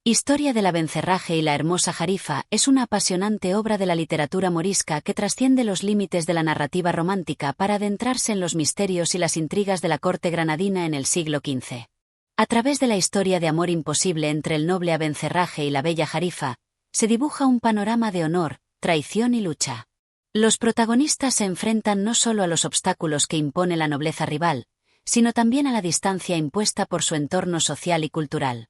Historia del Abencerraje y la hermosa Jarifa es una apasionante obra de la literatura morisca que trasciende los límites de la narrativa romántica para adentrarse en los misterios y las intrigas de la corte granadina en el siglo XV. A través de la historia de amor imposible entre el noble Abencerraje y la bella Jarifa, se dibuja un panorama de honor, traición y lucha. Los protagonistas se enfrentan no solo a los obstáculos que impone la nobleza rival, sino también a la distancia impuesta por su entorno social y cultural.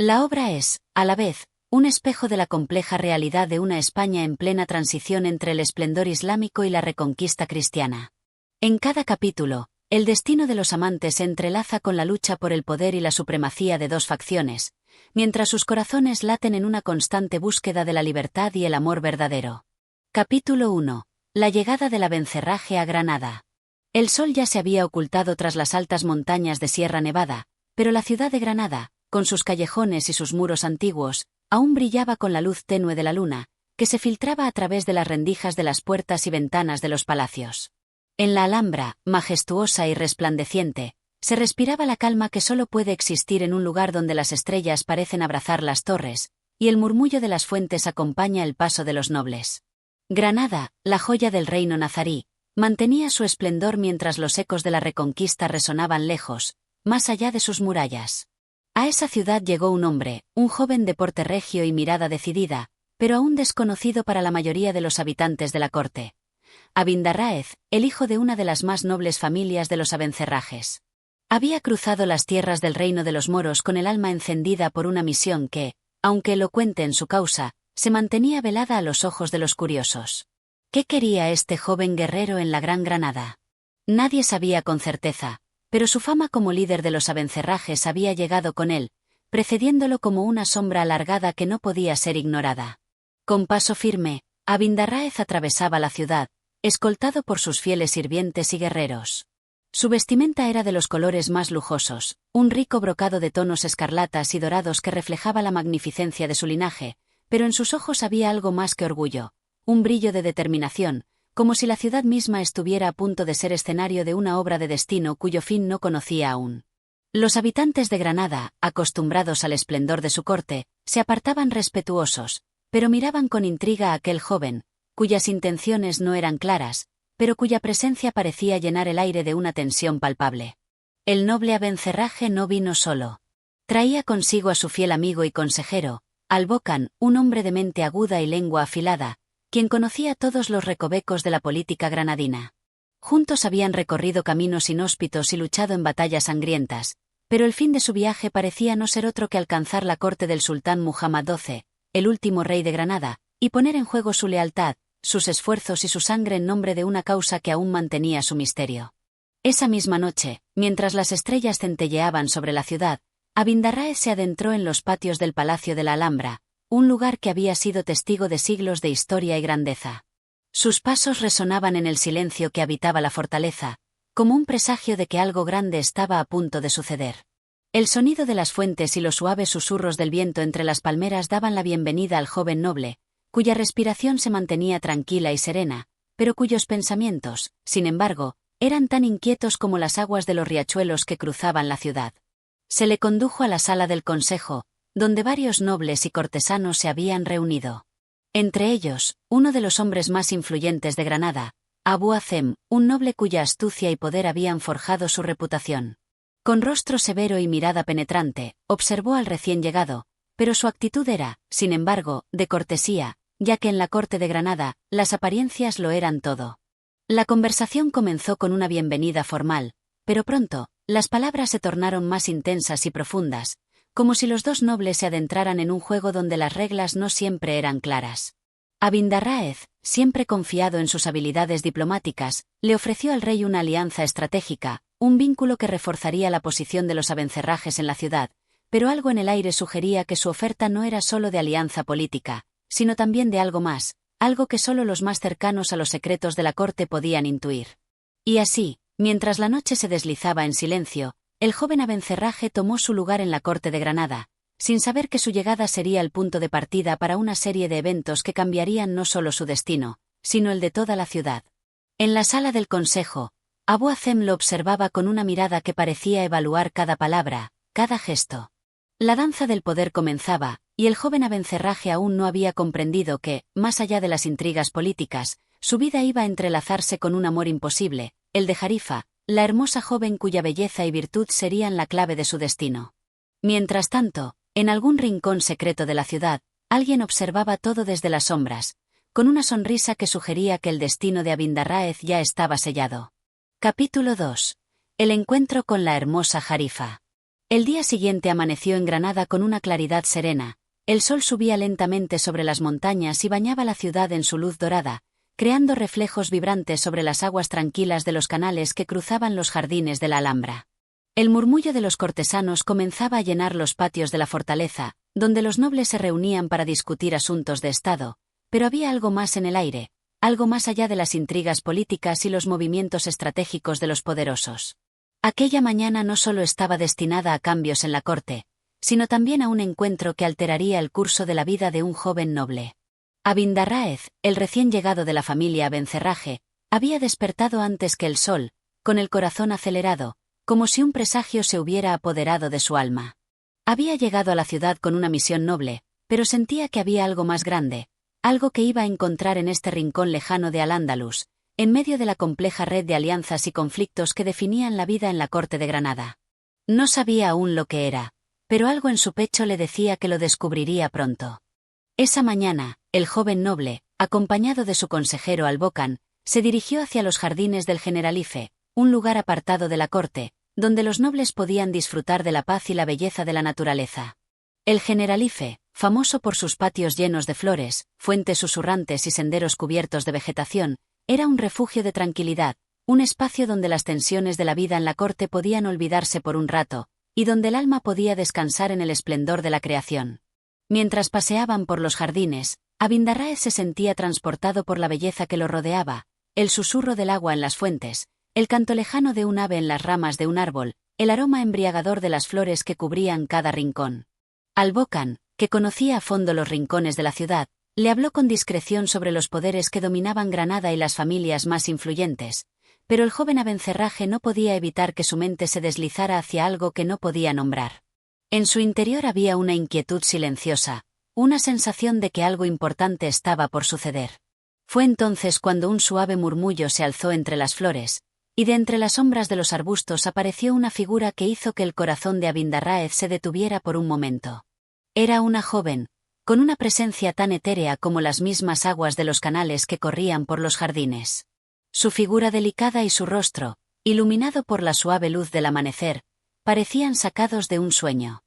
La obra es, a la vez, un espejo de la compleja realidad de una España en plena transición entre el esplendor islámico y la reconquista cristiana. En cada capítulo, el destino de los amantes se entrelaza con la lucha por el poder y la supremacía de dos facciones, mientras sus corazones laten en una constante búsqueda de la libertad y el amor verdadero. Capítulo 1. La llegada del Abencerraje a Granada. El sol ya se había ocultado tras las altas montañas de Sierra Nevada, pero la ciudad de Granada, con sus callejones y sus muros antiguos, aún brillaba con la luz tenue de la luna, que se filtraba a través de las rendijas de las puertas y ventanas de los palacios. En la Alhambra, majestuosa y resplandeciente, se respiraba la calma que solo puede existir en un lugar donde las estrellas parecen abrazar las torres, y el murmullo de las fuentes acompaña el paso de los nobles. Granada, la joya del reino nazarí, mantenía su esplendor mientras los ecos de la reconquista resonaban lejos, más allá de sus murallas. A esa ciudad llegó un hombre, un joven de porte regio y mirada decidida, pero aún desconocido para la mayoría de los habitantes de la corte. Abindarráez, el hijo de una de las más nobles familias de los Abencerrajes. Había cruzado las tierras del reino de los moros con el alma encendida por una misión que, aunque elocuente en su causa, se mantenía velada a los ojos de los curiosos. ¿Qué quería este joven guerrero en la Gran Granada? Nadie sabía con certeza, pero su fama como líder de los Abencerrajes había llegado con él, precediéndolo como una sombra alargada que no podía ser ignorada. Con paso firme, Abindarráez atravesaba la ciudad, escoltado por sus fieles sirvientes y guerreros. Su vestimenta era de los colores más lujosos, un rico brocado de tonos escarlatas y dorados que reflejaba la magnificencia de su linaje, pero en sus ojos había algo más que orgullo, un brillo de determinación, como si la ciudad misma estuviera a punto de ser escenario de una obra de destino cuyo fin no conocía aún. Los habitantes de Granada, acostumbrados al esplendor de su corte, se apartaban respetuosos, pero miraban con intriga a aquel joven, cuyas intenciones no eran claras, pero cuya presencia parecía llenar el aire de una tensión palpable. El noble Abencerraje no vino solo. Traía consigo a su fiel amigo y consejero, Albocán, un hombre de mente aguda y lengua afilada, quien conocía todos los recovecos de la política granadina. Juntos habían recorrido caminos inhóspitos y luchado en batallas sangrientas, pero el fin de su viaje parecía no ser otro que alcanzar la corte del sultán Muhammad XII, el último rey de Granada, y poner en juego su lealtad, sus esfuerzos y su sangre en nombre de una causa que aún mantenía su misterio. Esa misma noche, mientras las estrellas centelleaban sobre la ciudad, Abindarráez se adentró en los patios del Palacio de la Alhambra, un lugar que había sido testigo de siglos de historia y grandeza. Sus pasos resonaban en el silencio que habitaba la fortaleza, como un presagio de que algo grande estaba a punto de suceder. El sonido de las fuentes y los suaves susurros del viento entre las palmeras daban la bienvenida al joven noble, cuya respiración se mantenía tranquila y serena, pero cuyos pensamientos, sin embargo, eran tan inquietos como las aguas de los riachuelos que cruzaban la ciudad. Se le condujo a la sala del consejo, donde varios nobles y cortesanos se habían reunido. Entre ellos, uno de los hombres más influyentes de Granada, Abu Hazem, un noble cuya astucia y poder habían forjado su reputación. Con rostro severo y mirada penetrante, observó al recién llegado, pero su actitud era, sin embargo, de cortesía, ya que en la corte de Granada, las apariencias lo eran todo. La conversación comenzó con una bienvenida formal, pero pronto, las palabras se tornaron más intensas y profundas, como si los dos nobles se adentraran en un juego donde las reglas no siempre eran claras. Abindarráez, siempre confiado en sus habilidades diplomáticas, le ofreció al rey una alianza estratégica, un vínculo que reforzaría la posición de los Abencerrajes en la ciudad, pero algo en el aire sugería que su oferta no era solo de alianza política, sino también de algo más, algo que solo los más cercanos a los secretos de la corte podían intuir. Y así, mientras la noche se deslizaba en silencio, el joven Abencerraje tomó su lugar en la corte de Granada, sin saber que su llegada sería el punto de partida para una serie de eventos que cambiarían no solo su destino, sino el de toda la ciudad. En la sala del consejo, Abu Hazem lo observaba con una mirada que parecía evaluar cada palabra, cada gesto. La danza del poder comenzaba, y el joven Abencerraje aún no había comprendido que, más allá de las intrigas políticas, su vida iba a entrelazarse con un amor imposible, el de Jarifa, la hermosa joven cuya belleza y virtud serían la clave de su destino. Mientras tanto, en algún rincón secreto de la ciudad, alguien observaba todo desde las sombras, con una sonrisa que sugería que el destino de Abindarráez ya estaba sellado. Capítulo 2. El encuentro con la hermosa Jarifa. El día siguiente amaneció en Granada con una claridad serena. El sol subía lentamente sobre las montañas y bañaba la ciudad en su luz dorada, creando reflejos vibrantes sobre las aguas tranquilas de los canales que cruzaban los jardines de la Alhambra. El murmullo de los cortesanos comenzaba a llenar los patios de la fortaleza, donde los nobles se reunían para discutir asuntos de Estado, pero había algo más en el aire, algo más allá de las intrigas políticas y los movimientos estratégicos de los poderosos. Aquella mañana no solo estaba destinada a cambios en la corte, sino también a un encuentro que alteraría el curso de la vida de un joven noble. Abindarráez, el recién llegado de la familia Abencerraje, había despertado antes que el sol, con el corazón acelerado, como si un presagio se hubiera apoderado de su alma. Había llegado a la ciudad con una misión noble, pero sentía que había algo más grande, algo que iba a encontrar en este rincón lejano de Al-Ándalus, en medio de la compleja red de alianzas y conflictos que definían la vida en la corte de Granada. No sabía aún lo que era, pero algo en su pecho le decía que lo descubriría pronto. Esa mañana, el joven noble, acompañado de su consejero Albocán, se dirigió hacia los jardines del Generalife, un lugar apartado de la corte, donde los nobles podían disfrutar de la paz y la belleza de la naturaleza. El Generalife, famoso por sus patios llenos de flores, fuentes susurrantes y senderos cubiertos de vegetación, era un refugio de tranquilidad, un espacio donde las tensiones de la vida en la corte podían olvidarse por un rato, y donde el alma podía descansar en el esplendor de la creación. Mientras paseaban por los jardines, Abindarráez se sentía transportado por la belleza que lo rodeaba, el susurro del agua en las fuentes, el canto lejano de un ave en las ramas de un árbol, el aroma embriagador de las flores que cubrían cada rincón. Albocán, que conocía a fondo los rincones de la ciudad, le habló con discreción sobre los poderes que dominaban Granada y las familias más influyentes, pero el joven Abencerraje no podía evitar que su mente se deslizara hacia algo que no podía nombrar. En su interior había una inquietud silenciosa, una sensación de que algo importante estaba por suceder. Fue entonces cuando un suave murmullo se alzó entre las flores, y de entre las sombras de los arbustos apareció una figura que hizo que el corazón de Abindarráez se detuviera por un momento. Era una joven, con una presencia tan etérea como las mismas aguas de los canales que corrían por los jardines. Su figura delicada y su rostro, iluminado por la suave luz del amanecer, parecían sacados de un sueño.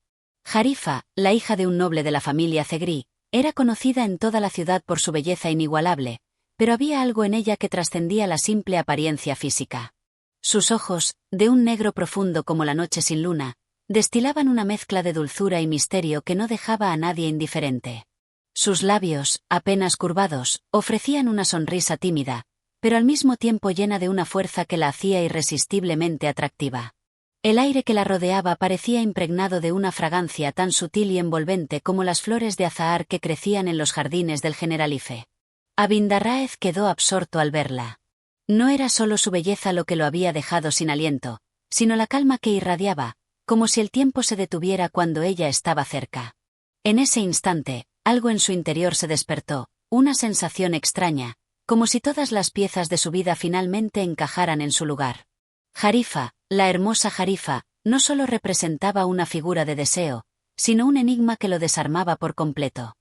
Jarifa, la hija de un noble de la familia Zegrí, era conocida en toda la ciudad por su belleza inigualable, pero había algo en ella que trascendía la simple apariencia física. Sus ojos, de un negro profundo como la noche sin luna, destilaban una mezcla de dulzura y misterio que no dejaba a nadie indiferente. Sus labios, apenas curvados, ofrecían una sonrisa tímida, pero al mismo tiempo llena de una fuerza que la hacía irresistiblemente atractiva. El aire que la rodeaba parecía impregnado de una fragancia tan sutil y envolvente como las flores de azahar que crecían en los jardines del Generalife. Abindarráez quedó absorto al verla. No era solo su belleza lo que lo había dejado sin aliento, sino la calma que irradiaba, como si el tiempo se detuviera cuando ella estaba cerca. En ese instante, algo en su interior se despertó, una sensación extraña, como si todas las piezas de su vida finalmente encajaran en su lugar. Jarifa, la hermosa Jarifa, no solo representaba una figura de deseo, sino un enigma que lo desarmaba por completo.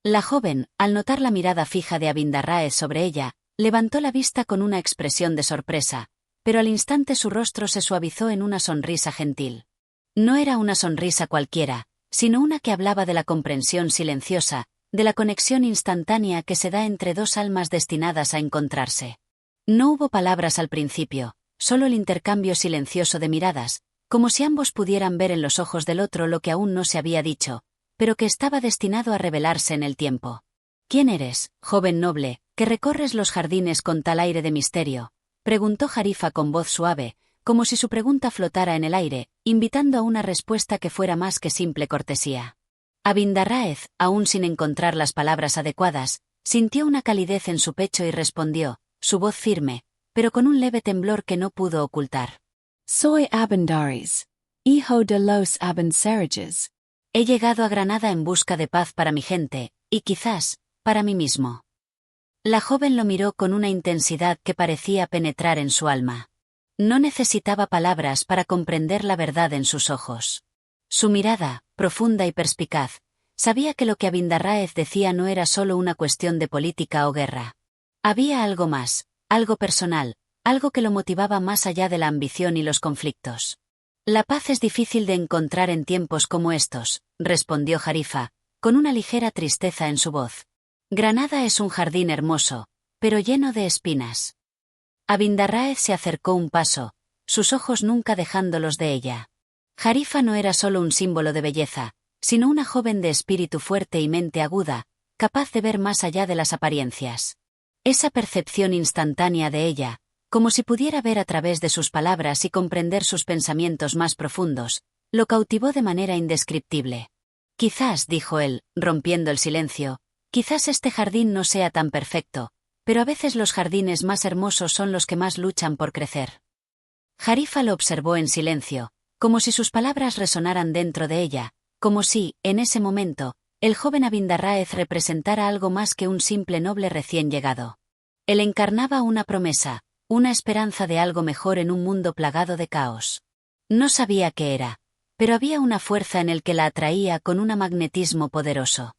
La joven, al notar la mirada fija de Abindarráez sobre ella, levantó la vista con una expresión de sorpresa, pero al instante su rostro se suavizó en una sonrisa gentil. No era una sonrisa cualquiera, sino una que hablaba de la comprensión silenciosa, de la conexión instantánea que se da entre dos almas destinadas a encontrarse. No hubo palabras al principio, solo el intercambio silencioso de miradas, como si ambos pudieran ver en los ojos del otro lo que aún no se había dicho, pero que estaba destinado a revelarse en el tiempo. ¿Quién eres, joven noble, que recorres los jardines con tal aire de misterio?, preguntó Jarifa con voz suave, como si su pregunta flotara en el aire, invitando a una respuesta que fuera más que simple cortesía. Abindarráez, aún sin encontrar las palabras adecuadas, sintió una calidez en su pecho y respondió, su voz firme, pero con un leve temblor que no pudo ocultar. Soy Abindarráez, hijo de los Abencerrajes. He llegado a Granada en busca de paz para mi gente, y quizás, para mí mismo. La joven lo miró con una intensidad que parecía penetrar en su alma. No necesitaba palabras para comprender la verdad en sus ojos. Su mirada, profunda y perspicaz, sabía que lo que Abindarráez decía no era solo una cuestión de política o guerra. Había algo más, algo personal, algo que lo motivaba más allá de la ambición y los conflictos. La paz es difícil de encontrar en tiempos como estos, respondió Jarifa, con una ligera tristeza en su voz. Granada es un jardín hermoso, pero lleno de espinas. Abindarráez se acercó un paso, sus ojos nunca dejándolos de ella. Jarifa no era solo un símbolo de belleza, sino una joven de espíritu fuerte y mente aguda, capaz de ver más allá de las apariencias. Esa percepción instantánea de ella, como si pudiera ver a través de sus palabras y comprender sus pensamientos más profundos, lo cautivó de manera indescriptible. Quizás, dijo él, rompiendo el silencio, quizás este jardín no sea tan perfecto, pero a veces los jardines más hermosos son los que más luchan por crecer. Jarifa lo observó en silencio, como si sus palabras resonaran dentro de ella, como si, en ese momento, el joven Abindarráez representara algo más que un simple noble recién llegado. Él encarnaba una promesa, una esperanza de algo mejor en un mundo plagado de caos. No sabía qué era, pero había una fuerza en el que la atraía con un magnetismo poderoso.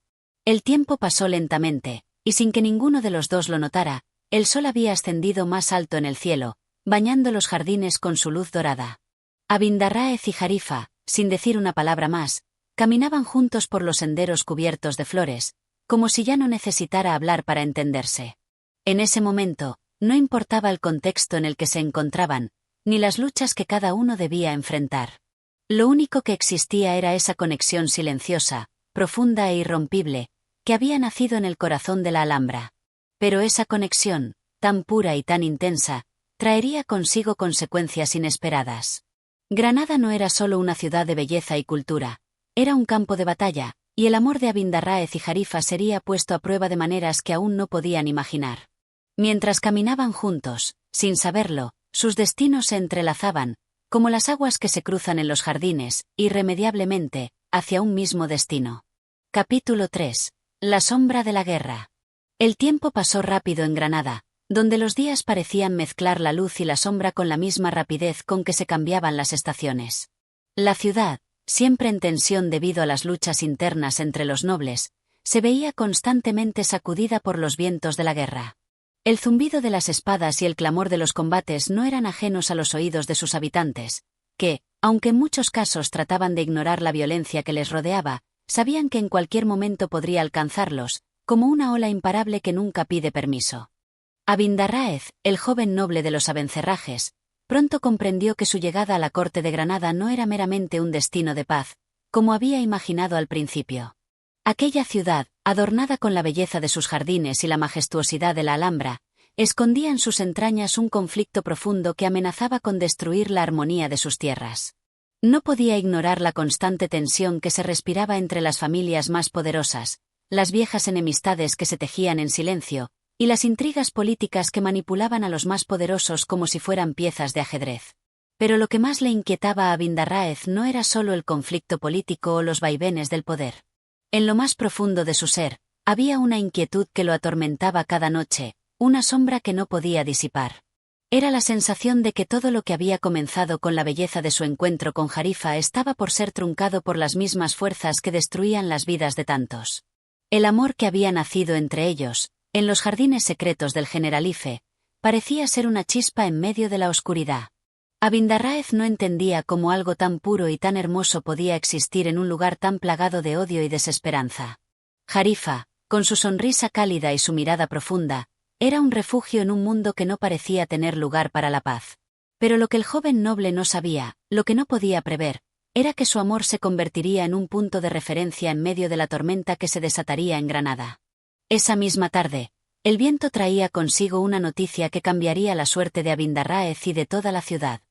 El tiempo pasó lentamente, y sin que ninguno de los dos lo notara, el sol había ascendido más alto en el cielo, bañando los jardines con su luz dorada. Abindarráez y Jarifa, sin decir una palabra más, caminaban juntos por los senderos cubiertos de flores, como si ya no necesitara hablar para entenderse. En ese momento, no importaba el contexto en el que se encontraban, ni las luchas que cada uno debía enfrentar. Lo único que existía era esa conexión silenciosa, profunda e irrompible, que había nacido en el corazón de la Alhambra. Pero esa conexión, tan pura y tan intensa, traería consigo consecuencias inesperadas. Granada no era solo una ciudad de belleza y cultura, era un campo de batalla, y el amor de Abindarráez y Jarifa sería puesto a prueba de maneras que aún no podían imaginar. Mientras caminaban juntos, sin saberlo, sus destinos se entrelazaban, como las aguas que se cruzan en los jardines, irremediablemente, hacia un mismo destino. Capítulo 3. La sombra de la guerra. El tiempo pasó rápido en Granada, donde los días parecían mezclar la luz y la sombra con la misma rapidez con que se cambiaban las estaciones. La ciudad, siempre en tensión debido a las luchas internas entre los nobles, se veía constantemente sacudida por los vientos de la guerra. El zumbido de las espadas y el clamor de los combates no eran ajenos a los oídos de sus habitantes, que, aunque en muchos casos trataban de ignorar la violencia que les rodeaba, sabían que en cualquier momento podría alcanzarlos, como una ola imparable que nunca pide permiso. Abindarráez, el joven noble de los Abencerrajes, pronto comprendió que su llegada a la corte de Granada no era meramente un destino de paz, como había imaginado al principio. Aquella ciudad, adornada con la belleza de sus jardines y la majestuosidad de la Alhambra, escondía en sus entrañas un conflicto profundo que amenazaba con destruir la armonía de sus tierras. No podía ignorar la constante tensión que se respiraba entre las familias más poderosas, las viejas enemistades que se tejían en silencio, y las intrigas políticas que manipulaban a los más poderosos como si fueran piezas de ajedrez. Pero lo que más le inquietaba a Abindarráez no era solo el conflicto político o los vaivenes del poder. En lo más profundo de su ser, había una inquietud que lo atormentaba cada noche, una sombra que no podía disipar. Era la sensación de que todo lo que había comenzado con la belleza de su encuentro con Jarifa estaba por ser truncado por las mismas fuerzas que destruían las vidas de tantos. El amor que había nacido entre ellos, en los jardines secretos del Generalife, parecía ser una chispa en medio de la oscuridad. Abindarráez no entendía cómo algo tan puro y tan hermoso podía existir en un lugar tan plagado de odio y desesperanza. Jarifa, con su sonrisa cálida y su mirada profunda, era un refugio en un mundo que no parecía tener lugar para la paz. Pero lo que el joven noble no sabía, lo que no podía prever, era que su amor se convertiría en un punto de referencia en medio de la tormenta que se desataría en Granada. Esa misma tarde, el viento traía consigo una noticia que cambiaría la suerte de Abindarráez y de toda la ciudad.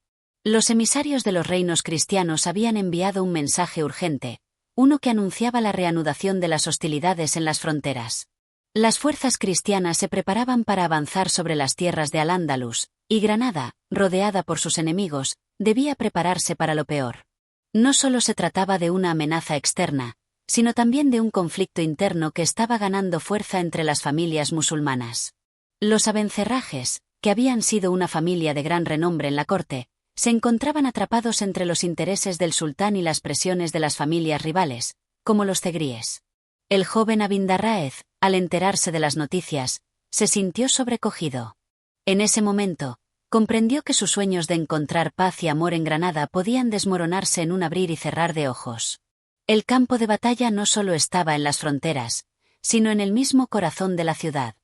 Los emisarios de los reinos cristianos habían enviado un mensaje urgente, uno que anunciaba la reanudación de las hostilidades en las fronteras. Las fuerzas cristianas se preparaban para avanzar sobre las tierras de Al-Ándalus, y Granada, rodeada por sus enemigos, debía prepararse para lo peor. No solo se trataba de una amenaza externa, sino también de un conflicto interno que estaba ganando fuerza entre las familias musulmanas. Los Abencerrajes, que habían sido una familia de gran renombre en la corte, se encontraban atrapados entre los intereses del sultán y las presiones de las familias rivales, como los zegríes. El joven Abindarráez, al enterarse de las noticias, se sintió sobrecogido. En ese momento, comprendió que sus sueños de encontrar paz y amor en Granada podían desmoronarse en un abrir y cerrar de ojos. El campo de batalla no solo estaba en las fronteras, sino en el mismo corazón de la ciudad.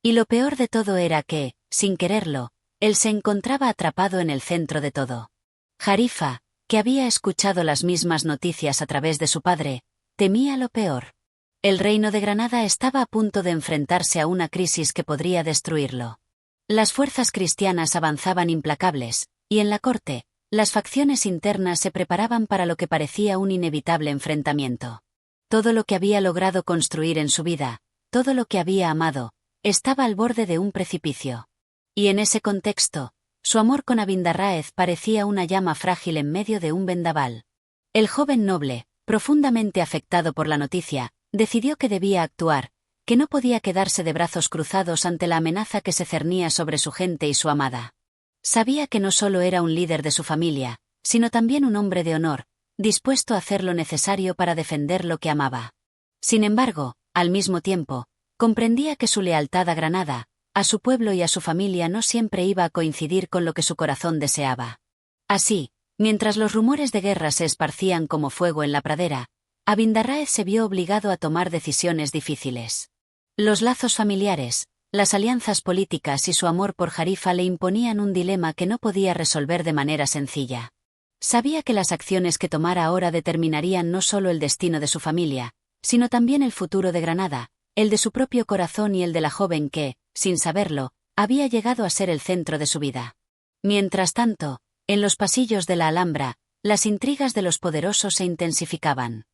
Y lo peor de todo era que, sin quererlo, él se encontraba atrapado en el centro de todo. Jarifa, que había escuchado las mismas noticias a través de su padre, temía lo peor. El reino de Granada estaba a punto de enfrentarse a una crisis que podría destruirlo. Las fuerzas cristianas avanzaban implacables, y en la corte, las facciones internas se preparaban para lo que parecía un inevitable enfrentamiento. Todo lo que había logrado construir en su vida, todo lo que había amado, estaba al borde de un precipicio. Y en ese contexto, su amor con Abindarráez parecía una llama frágil en medio de un vendaval. El joven noble, profundamente afectado por la noticia, decidió que debía actuar, que no podía quedarse de brazos cruzados ante la amenaza que se cernía sobre su gente y su amada. Sabía que no solo era un líder de su familia, sino también un hombre de honor, dispuesto a hacer lo necesario para defender lo que amaba. Sin embargo, al mismo tiempo, comprendía que su lealtad a Granada, a su pueblo y a su familia no siempre iba a coincidir con lo que su corazón deseaba. Así, mientras los rumores de guerra se esparcían como fuego en la pradera, Abindarráez se vio obligado a tomar decisiones difíciles. Los lazos familiares, las alianzas políticas y su amor por Jarifa le imponían un dilema que no podía resolver de manera sencilla. Sabía que las acciones que tomara ahora determinarían no solo el destino de su familia, sino también el futuro de Granada, el de su propio corazón y el de la joven que, sin saberlo, había llegado a ser el centro de su vida. Mientras tanto, en los pasillos de la Alhambra, las intrigas de los poderosos se intensificaban.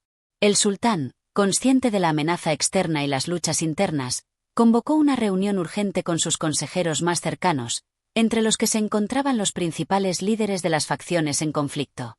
El sultán, consciente de la amenaza externa y las luchas internas, convocó una reunión urgente con sus consejeros más cercanos, entre los que se encontraban los principales líderes de las facciones en conflicto.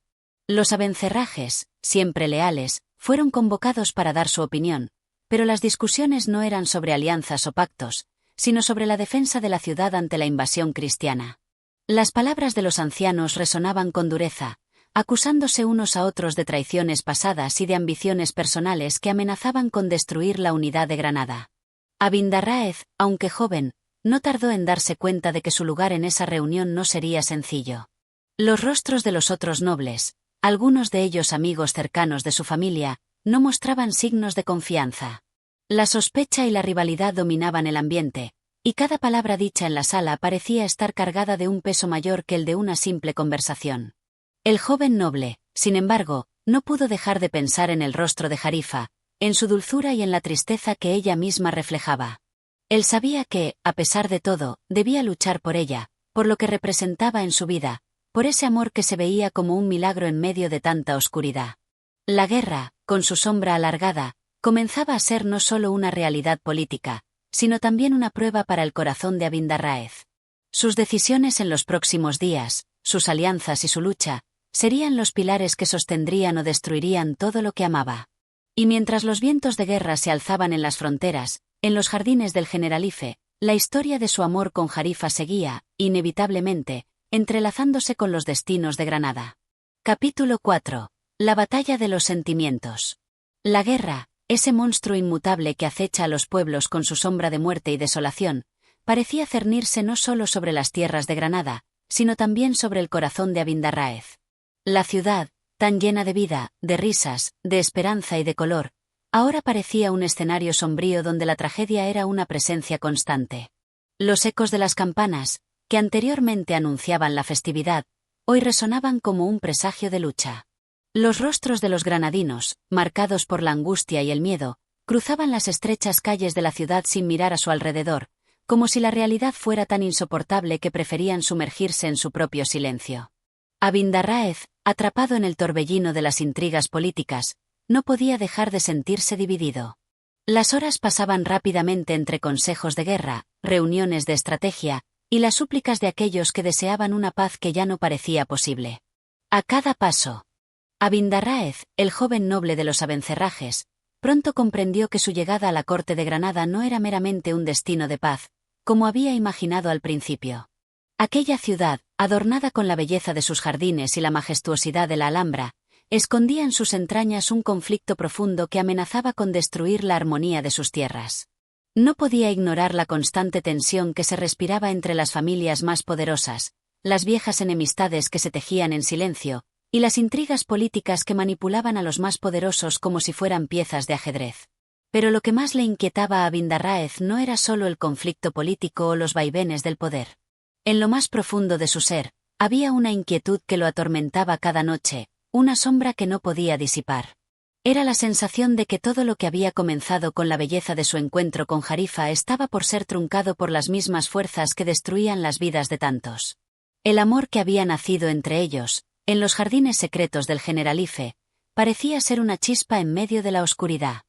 Los Abencerrajes, siempre leales, fueron convocados para dar su opinión, pero las discusiones no eran sobre alianzas o pactos, sino sobre la defensa de la ciudad ante la invasión cristiana. Las palabras de los ancianos resonaban con dureza, acusándose unos a otros de traiciones pasadas y de ambiciones personales que amenazaban con destruir la unidad de Granada. Abindarráez, aunque joven, no tardó en darse cuenta de que su lugar en esa reunión no sería sencillo. Los rostros de los otros nobles, algunos de ellos amigos cercanos de su familia, no mostraban signos de confianza. La sospecha y la rivalidad dominaban el ambiente, y cada palabra dicha en la sala parecía estar cargada de un peso mayor que el de una simple conversación. El joven noble, sin embargo, no pudo dejar de pensar en el rostro de Jarifa, en su dulzura y en la tristeza que ella misma reflejaba. Él sabía que, a pesar de todo, debía luchar por ella, por lo que representaba en su vida, por ese amor que se veía como un milagro en medio de tanta oscuridad. La guerra, con su sombra alargada, comenzaba a ser no solo una realidad política, sino también una prueba para el corazón de Abindarráez. Sus decisiones en los próximos días, sus alianzas y su lucha, serían los pilares que sostendrían o destruirían todo lo que amaba. Y mientras los vientos de guerra se alzaban en las fronteras, en los jardines del Generalife, la historia de su amor con Jarifa seguía, inevitablemente, entrelazándose con los destinos de Granada. Capítulo 4. La batalla de los sentimientos. La guerra, ese monstruo inmutable que acecha a los pueblos con su sombra de muerte y desolación, parecía cernirse no solo sobre las tierras de Granada, sino también sobre el corazón de Abindarráez. La ciudad, tan llena de vida, de risas, de esperanza y de color, ahora parecía un escenario sombrío donde la tragedia era una presencia constante. Los ecos de las campanas, que anteriormente anunciaban la festividad, hoy resonaban como un presagio de lucha. Los rostros de los granadinos, marcados por la angustia y el miedo, cruzaban las estrechas calles de la ciudad sin mirar a su alrededor, como si la realidad fuera tan insoportable que preferían sumergirse en su propio silencio. Abindarráez, atrapado en el torbellino de las intrigas políticas, no podía dejar de sentirse dividido. Las horas pasaban rápidamente entre consejos de guerra, reuniones de estrategia, y las súplicas de aquellos que deseaban una paz que ya no parecía posible. A cada paso, Abindarráez, el joven noble de los Abencerrajes, pronto comprendió que su llegada a la corte de Granada no era meramente un destino de paz, como había imaginado al principio. Aquella ciudad, adornada con la belleza de sus jardines y la majestuosidad de la Alhambra, escondía en sus entrañas un conflicto profundo que amenazaba con destruir la armonía de sus tierras. No podía ignorar la constante tensión que se respiraba entre las familias más poderosas, las viejas enemistades que se tejían en silencio, y las intrigas políticas que manipulaban a los más poderosos como si fueran piezas de ajedrez. Pero lo que más le inquietaba a Abindarráez no era solo el conflicto político o los vaivenes del poder. En lo más profundo de su ser, había una inquietud que lo atormentaba cada noche, una sombra que no podía disipar. Era la sensación de que todo lo que había comenzado con la belleza de su encuentro con Jarifa estaba por ser truncado por las mismas fuerzas que destruían las vidas de tantos. El amor que había nacido entre ellos, en los jardines secretos del Generalife, parecía ser una chispa en medio de la oscuridad.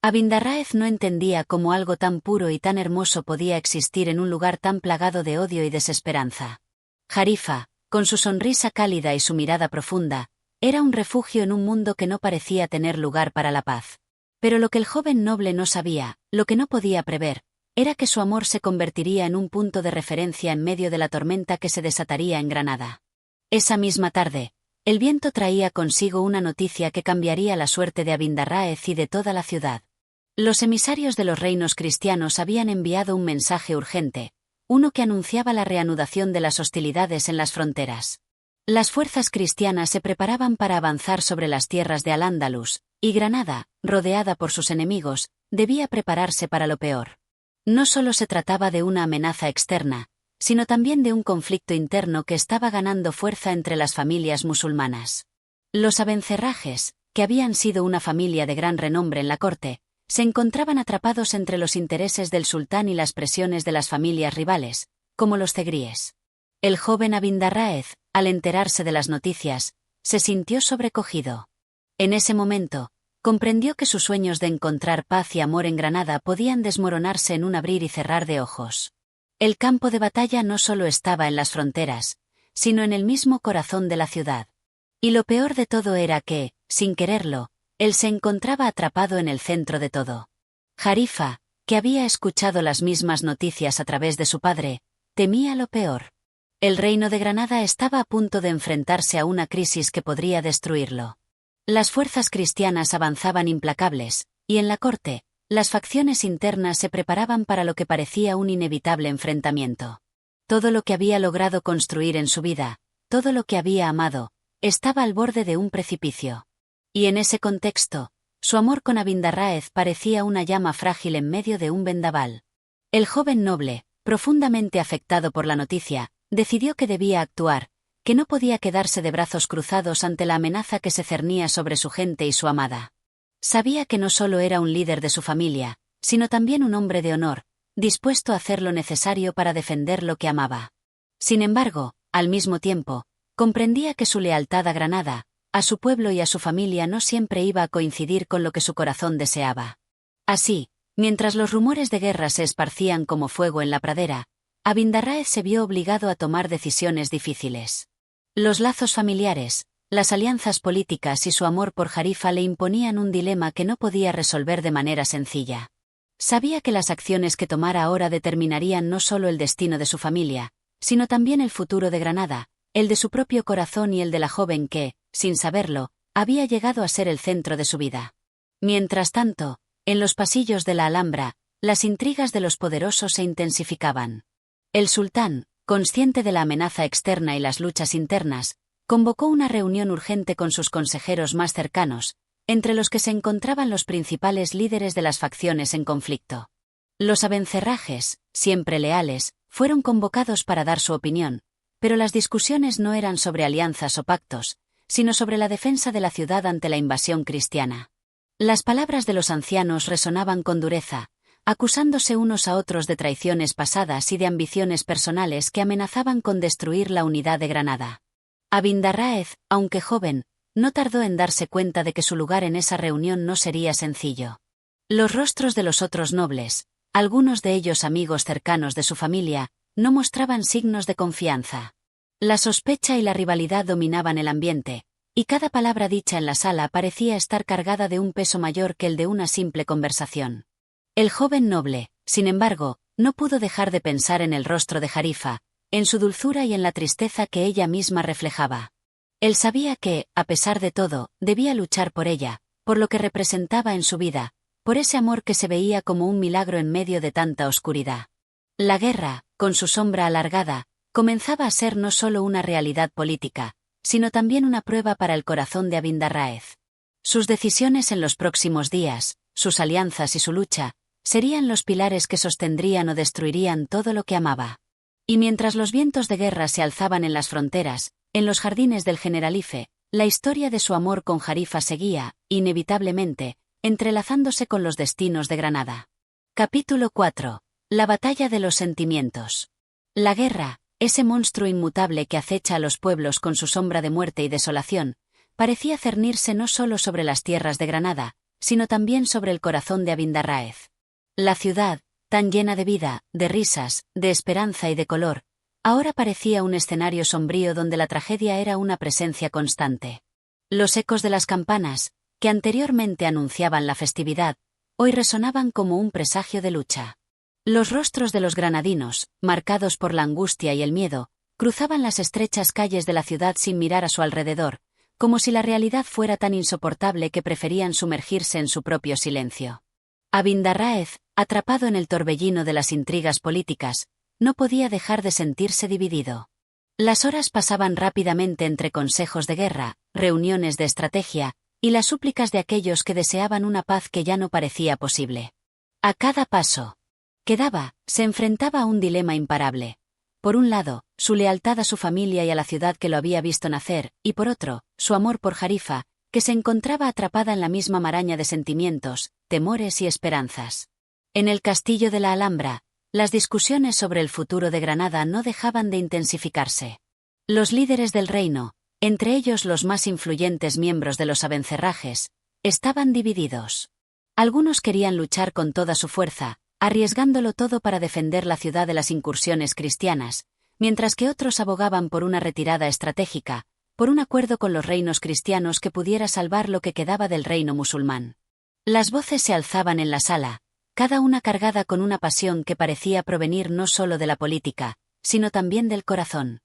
Abindarráez no entendía cómo algo tan puro y tan hermoso podía existir en un lugar tan plagado de odio y desesperanza. Jarifa, con su sonrisa cálida y su mirada profunda, era un refugio en un mundo que no parecía tener lugar para la paz. Pero lo que el joven noble no sabía, lo que no podía prever, era que su amor se convertiría en un punto de referencia en medio de la tormenta que se desataría en Granada. Esa misma tarde, el viento traía consigo una noticia que cambiaría la suerte de Abindarráez y de toda la ciudad. Los emisarios de los reinos cristianos habían enviado un mensaje urgente, uno que anunciaba la reanudación de las hostilidades en las fronteras. Las fuerzas cristianas se preparaban para avanzar sobre las tierras de Al-Ándalus, y Granada, rodeada por sus enemigos, debía prepararse para lo peor. No solo se trataba de una amenaza externa, sino también de un conflicto interno que estaba ganando fuerza entre las familias musulmanas. Los Abencerrajes, que habían sido una familia de gran renombre en la corte, se encontraban atrapados entre los intereses del sultán y las presiones de las familias rivales, como los zegríes. El joven Abindarráez, al enterarse de las noticias, se sintió sobrecogido. En ese momento, comprendió que sus sueños de encontrar paz y amor en Granada podían desmoronarse en un abrir y cerrar de ojos. El campo de batalla no solo estaba en las fronteras, sino en el mismo corazón de la ciudad. Y lo peor de todo era que, sin quererlo, él se encontraba atrapado en el centro de todo. Jarifa, que había escuchado las mismas noticias a través de su padre, temía lo peor. El reino de Granada estaba a punto de enfrentarse a una crisis que podría destruirlo. Las fuerzas cristianas avanzaban implacables, y en la corte, las facciones internas se preparaban para lo que parecía un inevitable enfrentamiento. Todo lo que había logrado construir en su vida, todo lo que había amado, estaba al borde de un precipicio. Y en ese contexto, su amor con Abindarráez parecía una llama frágil en medio de un vendaval. El joven noble, profundamente afectado por la noticia, decidió que debía actuar, que no podía quedarse de brazos cruzados ante la amenaza que se cernía sobre su gente y su amada. Sabía que no solo era un líder de su familia, sino también un hombre de honor, dispuesto a hacer lo necesario para defender lo que amaba. Sin embargo, al mismo tiempo, comprendía que su lealtad a Granada, a su pueblo y a su familia no siempre iba a coincidir con lo que su corazón deseaba. Así, mientras los rumores de guerra se esparcían como fuego en la pradera, Abindarráez se vio obligado a tomar decisiones difíciles. Los lazos familiares, las alianzas políticas y su amor por Jarifa le imponían un dilema que no podía resolver de manera sencilla. Sabía que las acciones que tomara ahora determinarían no solo el destino de su familia, sino también el futuro de Granada, el de su propio corazón y el de la joven que, sin saberlo, había llegado a ser el centro de su vida. Mientras tanto, en los pasillos de la Alhambra, las intrigas de los poderosos se intensificaban. El sultán, consciente de la amenaza externa y las luchas internas, convocó una reunión urgente con sus consejeros más cercanos, entre los que se encontraban los principales líderes de las facciones en conflicto. Los Abencerrajes, siempre leales, fueron convocados para dar su opinión, pero las discusiones no eran sobre alianzas o pactos, sino sobre la defensa de la ciudad ante la invasión cristiana. Las palabras de los ancianos resonaban con dureza, acusándose unos a otros de traiciones pasadas y de ambiciones personales que amenazaban con destruir la unidad de Granada. Abindarráez, aunque joven, no tardó en darse cuenta de que su lugar en esa reunión no sería sencillo. Los rostros de los otros nobles, algunos de ellos amigos cercanos de su familia, no mostraban signos de confianza. La sospecha y la rivalidad dominaban el ambiente, y cada palabra dicha en la sala parecía estar cargada de un peso mayor que el de una simple conversación. El joven noble, sin embargo, no pudo dejar de pensar en el rostro de Jarifa, en su dulzura y en la tristeza que ella misma reflejaba. Él sabía que, a pesar de todo, debía luchar por ella, por lo que representaba en su vida, por ese amor que se veía como un milagro en medio de tanta oscuridad. La guerra, con su sombra alargada, comenzaba a ser no solo una realidad política, sino también una prueba para el corazón de Abindarráez. Sus decisiones en los próximos días, sus alianzas y su lucha, serían los pilares que sostendrían o destruirían todo lo que amaba. Y mientras los vientos de guerra se alzaban en las fronteras, en los jardines del Generalife, la historia de su amor con Jarifa seguía, inevitablemente, entrelazándose con los destinos de Granada. Capítulo 4. La batalla de los sentimientos. La guerra, ese monstruo inmutable que acecha a los pueblos con su sombra de muerte y desolación, parecía cernirse no solo sobre las tierras de Granada, sino también sobre el corazón de Abindarráez. La ciudad, tan llena de vida, de risas, de esperanza y de color, ahora parecía un escenario sombrío donde la tragedia era una presencia constante. Los ecos de las campanas, que anteriormente anunciaban la festividad, hoy resonaban como un presagio de lucha. Los rostros de los granadinos, marcados por la angustia y el miedo, cruzaban las estrechas calles de la ciudad sin mirar a su alrededor, como si la realidad fuera tan insoportable que preferían sumergirse en su propio silencio. Abindarráez, atrapado en el torbellino de las intrigas políticas, no podía dejar de sentirse dividido. Las horas pasaban rápidamente entre consejos de guerra, reuniones de estrategia, y las súplicas de aquellos que deseaban una paz que ya no parecía posible. A cada paso que daba, se enfrentaba a un dilema imparable. Por un lado, su lealtad a su familia y a la ciudad que lo había visto nacer, y por otro, su amor por Jarifa, que se encontraba atrapada en la misma maraña de sentimientos, temores y esperanzas. En el castillo de la Alhambra, las discusiones sobre el futuro de Granada no dejaban de intensificarse. Los líderes del reino, entre ellos los más influyentes miembros de los Abencerrajes, estaban divididos. Algunos querían luchar con toda su fuerza, arriesgándolo todo para defender la ciudad de las incursiones cristianas, mientras que otros abogaban por una retirada estratégica, por un acuerdo con los reinos cristianos que pudiera salvar lo que quedaba del reino musulmán. Las voces se alzaban en la sala, cada una cargada con una pasión que parecía provenir no solo de la política, sino también del corazón.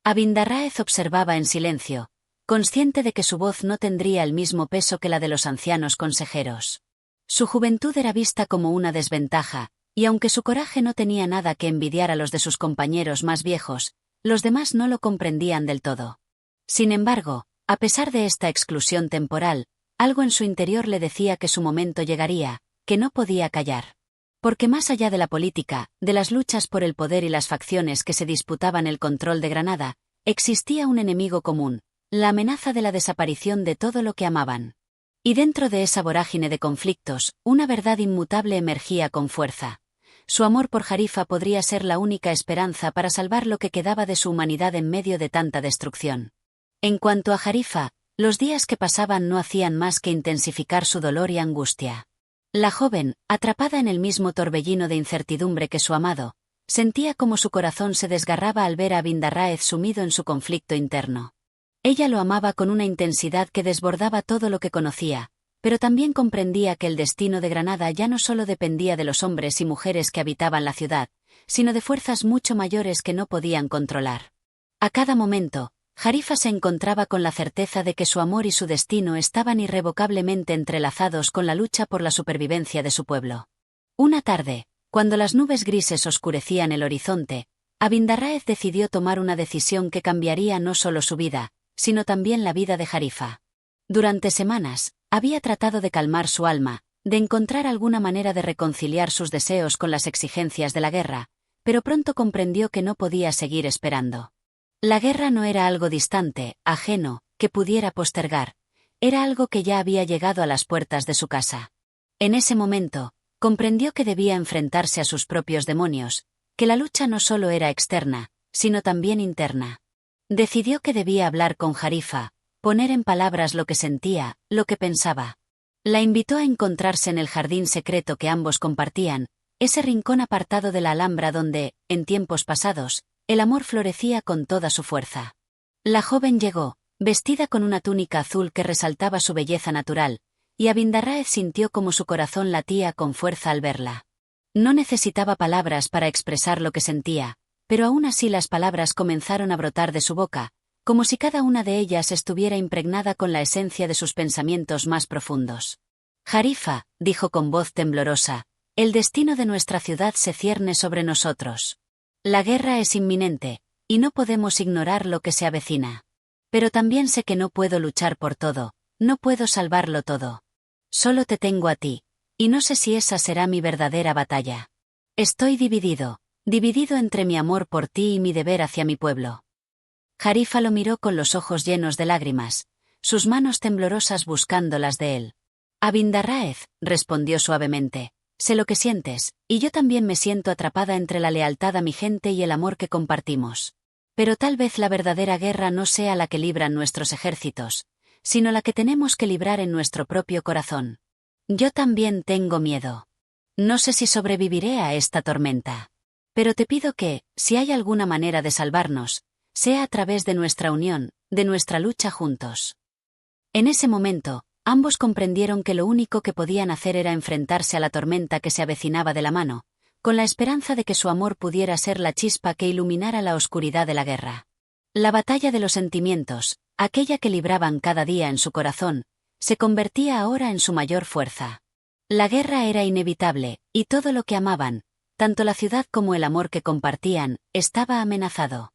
Abindarráez observaba en silencio, consciente de que su voz no tendría el mismo peso que la de los ancianos consejeros. Su juventud era vista como una desventaja, y aunque su coraje no tenía nada que envidiar a los de sus compañeros más viejos, los demás no lo comprendían del todo. Sin embargo, a pesar de esta exclusión temporal, algo en su interior le decía que su momento llegaría, que no podía callar. Porque más allá de la política, de las luchas por el poder y las facciones que se disputaban el control de Granada, existía un enemigo común, la amenaza de la desaparición de todo lo que amaban. Y dentro de esa vorágine de conflictos, una verdad inmutable emergía con fuerza. Su amor por Jarifa podría ser la única esperanza para salvar lo que quedaba de su humanidad en medio de tanta destrucción. En cuanto a Jarifa, los días que pasaban no hacían más que intensificar su dolor y angustia. La joven, atrapada en el mismo torbellino de incertidumbre que su amado, sentía como su corazón se desgarraba al ver a Abindarráez sumido en su conflicto interno. Ella lo amaba con una intensidad que desbordaba todo lo que conocía, pero también comprendía que el destino de Granada ya no solo dependía de los hombres y mujeres que habitaban la ciudad, sino de fuerzas mucho mayores que no podían controlar. A cada momento, Jarifa se encontraba con la certeza de que su amor y su destino estaban irrevocablemente entrelazados con la lucha por la supervivencia de su pueblo. Una tarde, cuando las nubes grises oscurecían el horizonte, Abindarráez decidió tomar una decisión que cambiaría no solo su vida, sino también la vida de Jarifa. Durante semanas, había tratado de calmar su alma, de encontrar alguna manera de reconciliar sus deseos con las exigencias de la guerra, pero pronto comprendió que no podía seguir esperando. La guerra no era algo distante, ajeno, que pudiera postergar, era algo que ya había llegado a las puertas de su casa. En ese momento, comprendió que debía enfrentarse a sus propios demonios, que la lucha no solo era externa, sino también interna. Decidió que debía hablar con Jarifa, poner en palabras lo que sentía, lo que pensaba. La invitó a encontrarse en el jardín secreto que ambos compartían, ese rincón apartado de la Alhambra donde, en tiempos pasados, el amor florecía con toda su fuerza. La joven llegó, vestida con una túnica azul que resaltaba su belleza natural, y Abindarráez sintió como su corazón latía con fuerza al verla. No necesitaba palabras para expresar lo que sentía, pero aún así las palabras comenzaron a brotar de su boca, como si cada una de ellas estuviera impregnada con la esencia de sus pensamientos más profundos. Jarifa, dijo con voz temblorosa, el destino de nuestra ciudad se cierne sobre nosotros. La guerra es inminente, y no podemos ignorar lo que se avecina. Pero también sé que no puedo luchar por todo, no puedo salvarlo todo. Solo te tengo a ti, y no sé si esa será mi verdadera batalla. Estoy dividido entre mi amor por ti y mi deber hacia mi pueblo. Jarifa lo miró con los ojos llenos de lágrimas, sus manos temblorosas buscando las de él. Abindarráez, respondió suavemente, sé lo que sientes, y yo también me siento atrapada entre la lealtad a mi gente y el amor que compartimos. Pero tal vez la verdadera guerra no sea la que libran nuestros ejércitos, sino la que tenemos que librar en nuestro propio corazón. Yo también tengo miedo. No sé si sobreviviré a esta tormenta. Pero te pido que, si hay alguna manera de salvarnos, sea a través de nuestra unión, de nuestra lucha juntos. En ese momento, ambos comprendieron que lo único que podían hacer era enfrentarse a la tormenta que se avecinaba de la mano, con la esperanza de que su amor pudiera ser la chispa que iluminara la oscuridad de la guerra. La batalla de los sentimientos, aquella que libraban cada día en su corazón, se convertía ahora en su mayor fuerza. La guerra era inevitable, y todo lo que amaban, tanto la ciudad como el amor que compartían, estaba amenazado.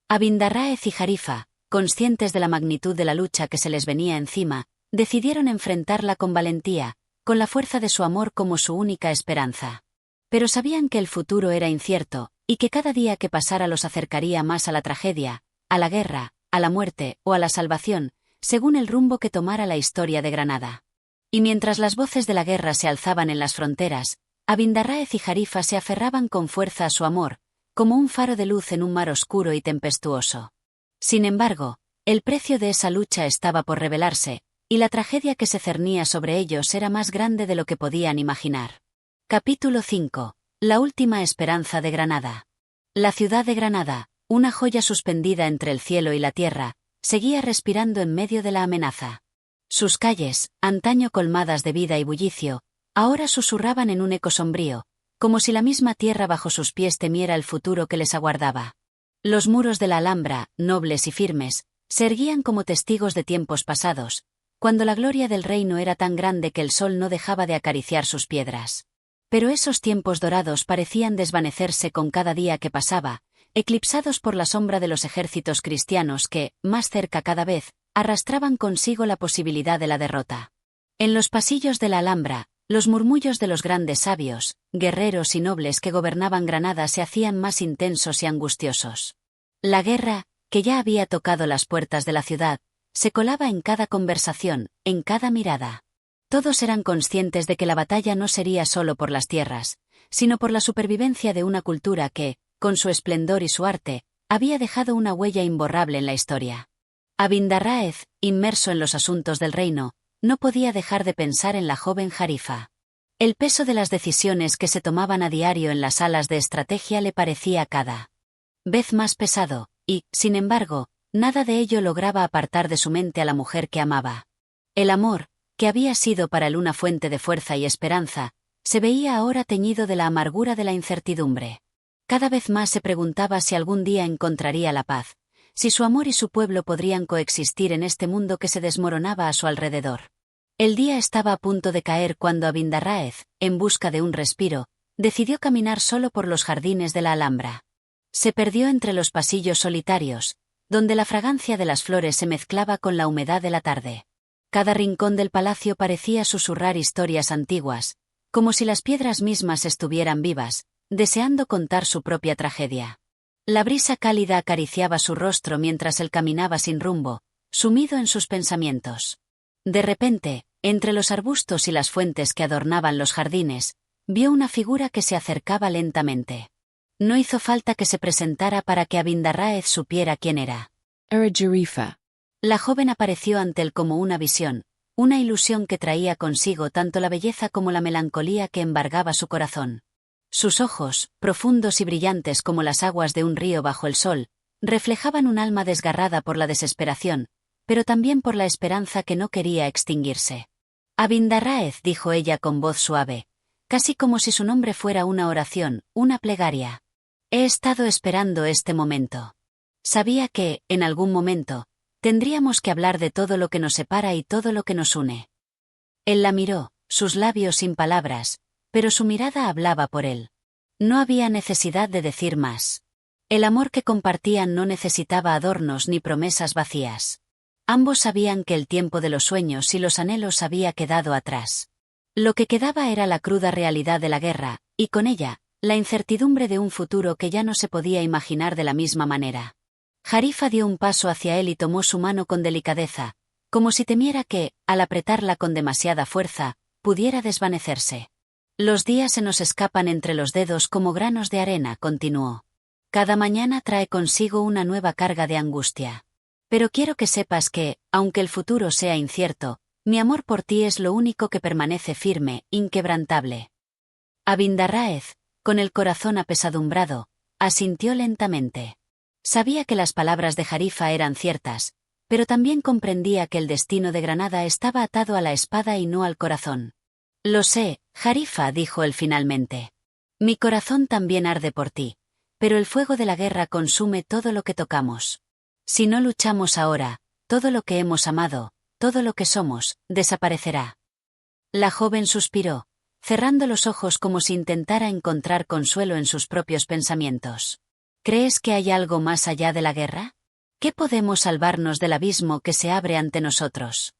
Abindarráez y Jarifa, conscientes de la magnitud de la lucha que se les venía encima, decidieron enfrentarla con valentía, con la fuerza de su amor como su única esperanza. Pero sabían que el futuro era incierto, y que cada día que pasara los acercaría más a la tragedia, a la guerra, a la muerte o a la salvación, según el rumbo que tomara la historia de Granada. Y mientras las voces de la guerra se alzaban en las fronteras, Abindarráez y Jarifa se aferraban con fuerza a su amor, como un faro de luz en un mar oscuro y tempestuoso. Sin embargo, el precio de esa lucha estaba por revelarse, y la tragedia que se cernía sobre ellos era más grande de lo que podían imaginar. Capítulo 5. La última esperanza de Granada. La ciudad de Granada, una joya suspendida entre el cielo y la tierra, seguía respirando en medio de la amenaza. Sus calles, antaño colmadas de vida y bullicio, ahora susurraban en un eco sombrío, como si la misma tierra bajo sus pies temiera el futuro que les aguardaba. Los muros de la Alhambra, nobles y firmes, se erguían como testigos de tiempos pasados, cuando la gloria del reino era tan grande que el sol no dejaba de acariciar sus piedras. Pero esos tiempos dorados parecían desvanecerse con cada día que pasaba, eclipsados por la sombra de los ejércitos cristianos que, más cerca cada vez, arrastraban consigo la posibilidad de la derrota. En los pasillos de la Alhambra, los murmullos de los grandes sabios, guerreros y nobles que gobernaban Granada se hacían más intensos y angustiosos. La guerra, que ya había tocado las puertas de la ciudad, se colaba en cada conversación, en cada mirada. Todos eran conscientes de que la batalla no sería solo por las tierras, sino por la supervivencia de una cultura que, con su esplendor y su arte, había dejado una huella imborrable en la historia. Abindarráez, inmerso en los asuntos del reino, no podía dejar de pensar en la joven Jarifa. El peso de las decisiones que se tomaban a diario en las salas de estrategia le parecía cada vez más pesado, y, sin embargo, nada de ello lograba apartar de su mente a la mujer que amaba. El amor, que había sido para él una fuente de fuerza y esperanza, se veía ahora teñido de la amargura de la incertidumbre. Cada vez más se preguntaba si algún día encontraría la paz, si su amor y su pueblo podrían coexistir en este mundo que se desmoronaba a su alrededor. El día estaba a punto de caer cuando Abindarráez, en busca de un respiro, decidió caminar solo por los jardines de la Alhambra. Se perdió entre los pasillos solitarios, donde la fragancia de las flores se mezclaba con la humedad de la tarde. Cada rincón del palacio parecía susurrar historias antiguas, como si las piedras mismas estuvieran vivas, deseando contar su propia tragedia. La brisa cálida acariciaba su rostro mientras él caminaba sin rumbo, sumido en sus pensamientos. De repente, entre los arbustos y las fuentes que adornaban los jardines, vio una figura que se acercaba lentamente. No hizo falta que se presentara para que Abindarráez supiera quién era. Era Jarifa. La joven apareció ante él como una visión, una ilusión que traía consigo tanto la belleza como la melancolía que embargaba su corazón. Sus ojos, profundos y brillantes como las aguas de un río bajo el sol, reflejaban un alma desgarrada por la desesperación, pero también por la esperanza que no quería extinguirse. Abindarráez, dijo ella con voz suave, casi como si su nombre fuera una oración, una plegaria. He estado esperando este momento. Sabía que, en algún momento, tendríamos que hablar de todo lo que nos separa y todo lo que nos une. Él la miró, sus labios sin palabras, pero su mirada hablaba por él. No había necesidad de decir más. El amor que compartían no necesitaba adornos ni promesas vacías. Ambos sabían que el tiempo de los sueños y los anhelos había quedado atrás. Lo que quedaba era la cruda realidad de la guerra, y con ella, la incertidumbre de un futuro que ya no se podía imaginar de la misma manera. Jarifa dio un paso hacia él y tomó su mano con delicadeza, como si temiera que, al apretarla con demasiada fuerza, pudiera desvanecerse. Los días se nos escapan entre los dedos como granos de arena, continuó. Cada mañana trae consigo una nueva carga de angustia. Pero quiero que sepas que, aunque el futuro sea incierto, mi amor por ti es lo único que permanece firme, inquebrantable. Abindarráez, con el corazón apesadumbrado, asintió lentamente. Sabía que las palabras de Jarifa eran ciertas, pero también comprendía que el destino de Granada estaba atado a la espada y no al corazón. Lo sé, Jarifa, dijo él finalmente. Mi corazón también arde por ti, pero el fuego de la guerra consume todo lo que tocamos. Si no luchamos ahora, todo lo que hemos amado, todo lo que somos, desaparecerá. La joven suspiró, cerrando los ojos como si intentara encontrar consuelo en sus propios pensamientos. ¿Crees que hay algo más allá de la guerra? ¿Qué podemos salvarnos del abismo que se abre ante nosotros?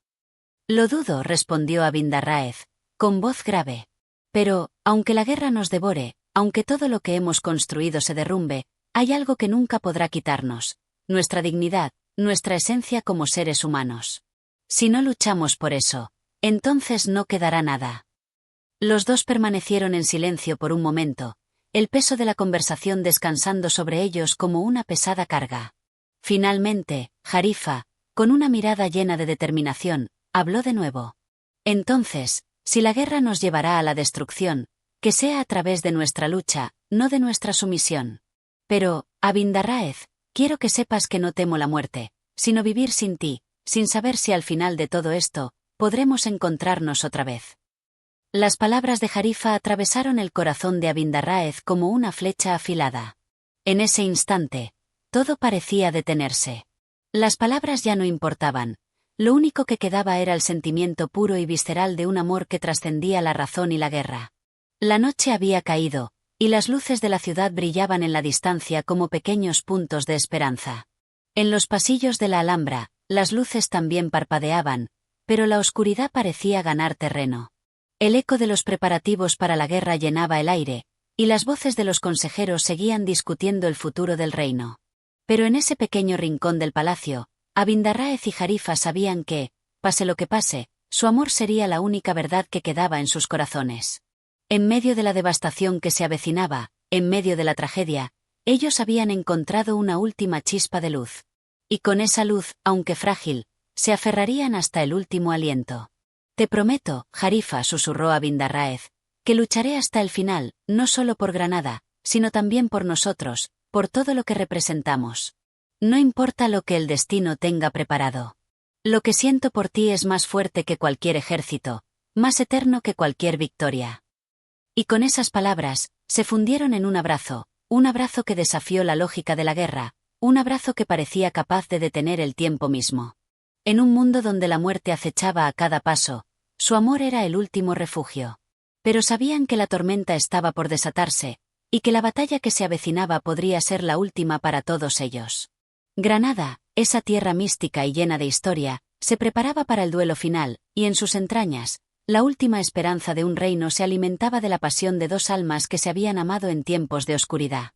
Lo dudo, respondió Abindarráez, con voz grave. Pero, aunque la guerra nos devore, aunque todo lo que hemos construido se derrumbe, hay algo que nunca podrá quitarnos: nuestra dignidad, nuestra esencia como seres humanos. Si no luchamos por eso, entonces no quedará nada. Los dos permanecieron en silencio por un momento, el peso de la conversación descansando sobre ellos como una pesada carga. Finalmente, Jarifa, con una mirada llena de determinación, habló de nuevo. Entonces, si la guerra nos llevará a la destrucción, que sea a través de nuestra lucha, no de nuestra sumisión. Pero, Abindarráez, quiero que sepas que no temo la muerte, sino vivir sin ti, sin saber si al final de todo esto, podremos encontrarnos otra vez. Las palabras de Jarifa atravesaron el corazón de Abindarráez como una flecha afilada. En ese instante, todo parecía detenerse. Las palabras ya no importaban, lo único que quedaba era el sentimiento puro y visceral de un amor que trascendía la razón y la guerra. La noche había caído, y las luces de la ciudad brillaban en la distancia como pequeños puntos de esperanza. En los pasillos de la Alhambra, las luces también parpadeaban, pero la oscuridad parecía ganar terreno. El eco de los preparativos para la guerra llenaba el aire, y las voces de los consejeros seguían discutiendo el futuro del reino. Pero en ese pequeño rincón del palacio, Abindarráez y Jarifa sabían que, pase lo que pase, su amor sería la única verdad que quedaba en sus corazones. En medio de la devastación que se avecinaba, en medio de la tragedia, ellos habían encontrado una última chispa de luz. Y con esa luz, aunque frágil, se aferrarían hasta el último aliento. Te prometo, Jarifa, susurró Abindarráez, que lucharé hasta el final, no solo por Granada, sino también por nosotros, por todo lo que representamos. No importa lo que el destino tenga preparado. Lo que siento por ti es más fuerte que cualquier ejército, más eterno que cualquier victoria. Y con esas palabras, se fundieron en un abrazo que desafió la lógica de la guerra, un abrazo que parecía capaz de detener el tiempo mismo. En un mundo donde la muerte acechaba a cada paso, su amor era el último refugio. Pero sabían que la tormenta estaba por desatarse, y que la batalla que se avecinaba podría ser la última para todos ellos. Granada, esa tierra mística y llena de historia, se preparaba para el duelo final, y en sus entrañas, la última esperanza de un reino se alimentaba de la pasión de dos almas que se habían amado en tiempos de oscuridad.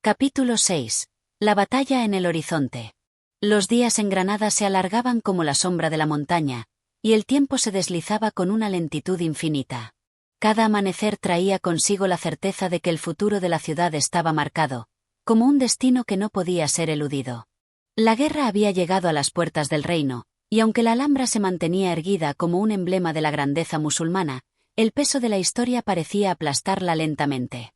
Capítulo 6. La batalla en el horizonte. Los días en Granada se alargaban como la sombra de la montaña, y el tiempo se deslizaba con una lentitud infinita. Cada amanecer traía consigo la certeza de que el futuro de la ciudad estaba marcado, como un destino que no podía ser eludido. La guerra había llegado a las puertas del reino, y aunque la Alhambra se mantenía erguida como un emblema de la grandeza musulmana, el peso de la historia parecía aplastarla lentamente.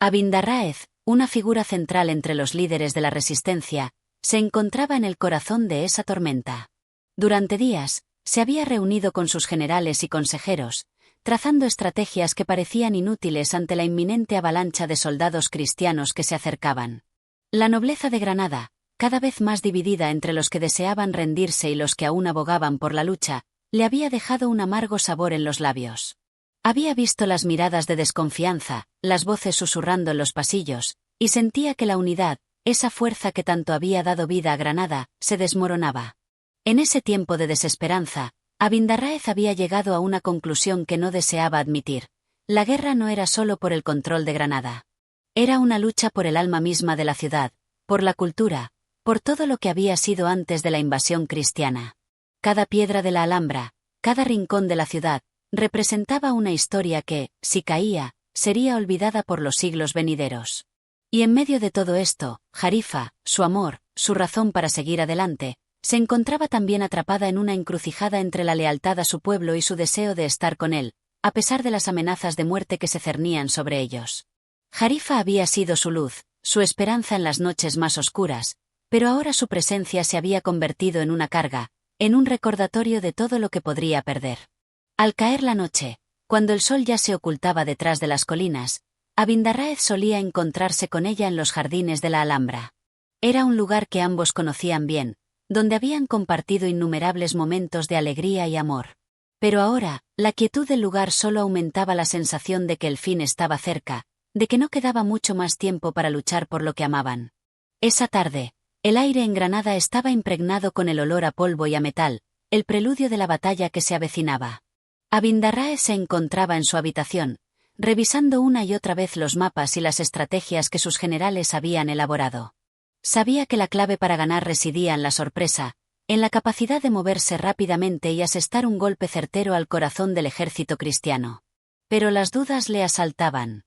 Abindarráez, una figura central entre los líderes de la resistencia, se encontraba en el corazón de esa tormenta. Durante días, se había reunido con sus generales y consejeros, trazando estrategias que parecían inútiles ante la inminente avalancha de soldados cristianos que se acercaban. La nobleza de Granada, cada vez más dividida entre los que deseaban rendirse y los que aún abogaban por la lucha, le había dejado un amargo sabor en los labios. Había visto las miradas de desconfianza, las voces susurrando en los pasillos, y sentía que la unidad, esa fuerza que tanto había dado vida a Granada, se desmoronaba. En ese tiempo de desesperanza, Abindarráez había llegado a una conclusión que no deseaba admitir. La guerra no era solo por el control de Granada. Era una lucha por el alma misma de la ciudad, por la cultura, por todo lo que había sido antes de la invasión cristiana. Cada piedra de la Alhambra, cada rincón de la ciudad, representaba una historia que, si caía, sería olvidada por los siglos venideros. Y en medio de todo esto, Jarifa, su amor, su razón para seguir adelante, se encontraba también atrapada en una encrucijada entre la lealtad a su pueblo y su deseo de estar con él, a pesar de las amenazas de muerte que se cernían sobre ellos. Jarifa había sido su luz, su esperanza en las noches más oscuras, pero ahora su presencia se había convertido en una carga, en un recordatorio de todo lo que podría perder. Al caer la noche, cuando el sol ya se ocultaba detrás de las colinas, Abindarráez solía encontrarse con ella en los jardines de la Alhambra. Era un lugar que ambos conocían bien, donde habían compartido innumerables momentos de alegría y amor. Pero ahora, la quietud del lugar solo aumentaba la sensación de que el fin estaba cerca, de que no quedaba mucho más tiempo para luchar por lo que amaban. Esa tarde, el aire en Granada estaba impregnado con el olor a polvo y a metal, el preludio de la batalla que se avecinaba. Abindarráez se encontraba en su habitación, revisando una y otra vez los mapas y las estrategias que sus generales habían elaborado. Sabía que la clave para ganar residía en la sorpresa, en la capacidad de moverse rápidamente y asestar un golpe certero al corazón del ejército cristiano. Pero las dudas le asaltaban.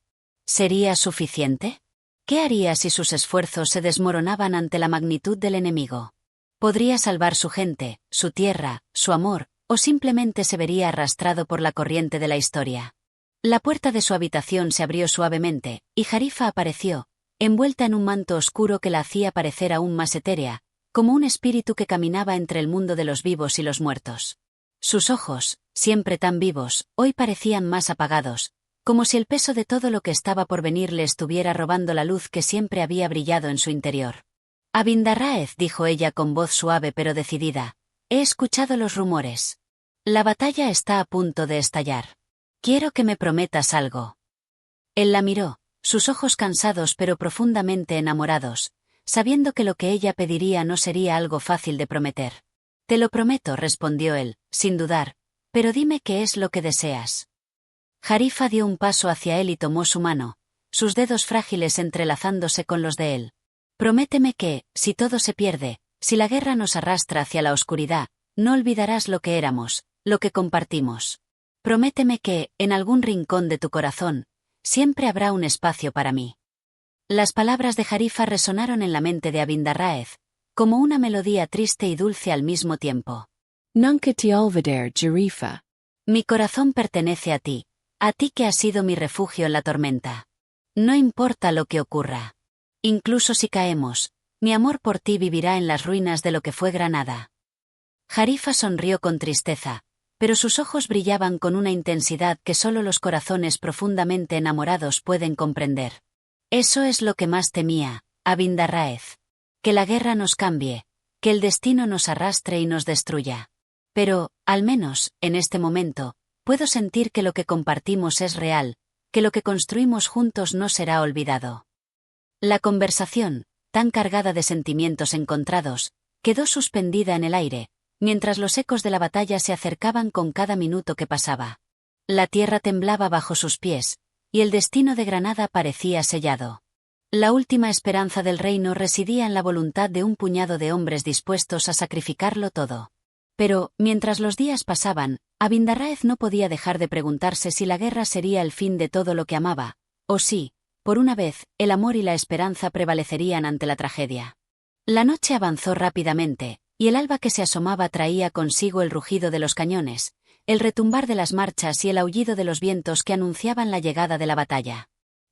¿Sería suficiente? ¿Qué haría si sus esfuerzos se desmoronaban ante la magnitud del enemigo? ¿Podría salvar su gente, su tierra, su amor, o simplemente se vería arrastrado por la corriente de la historia? La puerta de su habitación se abrió suavemente, y Jarifa apareció, envuelta en un manto oscuro que la hacía parecer aún más etérea, como un espíritu que caminaba entre el mundo de los vivos y los muertos. Sus ojos, siempre tan vivos, hoy parecían más apagados, como si el peso de todo lo que estaba por venir le estuviera robando la luz que siempre había brillado en su interior. Abindarráez, dijo ella con voz suave pero decidida, he escuchado los rumores. La batalla está a punto de estallar. Quiero que me prometas algo. Él la miró, sus ojos cansados pero profundamente enamorados, sabiendo que lo que ella pediría no sería algo fácil de prometer. Te lo prometo, respondió él, sin dudar, pero dime qué es lo que deseas. Jarifa dio un paso hacia él y tomó su mano, sus dedos frágiles entrelazándose con los de él. Prométeme que, si todo se pierde, si la guerra nos arrastra hacia la oscuridad, no olvidarás lo que éramos, lo que compartimos. Prométeme que, en algún rincón de tu corazón, siempre habrá un espacio para mí. Las palabras de Jarifa resonaron en la mente de Abindarráez, como una melodía triste y dulce al mismo tiempo. Nunca te olvidaré, Jarifa. Mi corazón pertenece a ti que has sido mi refugio en la tormenta. No importa lo que ocurra. Incluso si caemos, mi amor por ti vivirá en las ruinas de lo que fue Granada. Jarifa sonrió con tristeza, pero sus ojos brillaban con una intensidad que solo los corazones profundamente enamorados pueden comprender. Eso es lo que más temía, Abindarráez. Que la guerra nos cambie, que el destino nos arrastre y nos destruya. Pero, al menos, en este momento, puedo sentir que lo que compartimos es real, que lo que construimos juntos no será olvidado. La conversación, tan cargada de sentimientos encontrados, quedó suspendida en el aire, mientras los ecos de la batalla se acercaban con cada minuto que pasaba. La tierra temblaba bajo sus pies, y el destino de Granada parecía sellado. La última esperanza del reino residía en la voluntad de un puñado de hombres dispuestos a sacrificarlo todo. Pero, mientras los días pasaban, Abindarráez no podía dejar de preguntarse si la guerra sería el fin de todo lo que amaba, o si, por una vez, el amor y la esperanza prevalecerían ante la tragedia. La noche avanzó rápidamente, y el alba que se asomaba traía consigo el rugido de los cañones, el retumbar de las marchas y el aullido de los vientos que anunciaban la llegada de la batalla.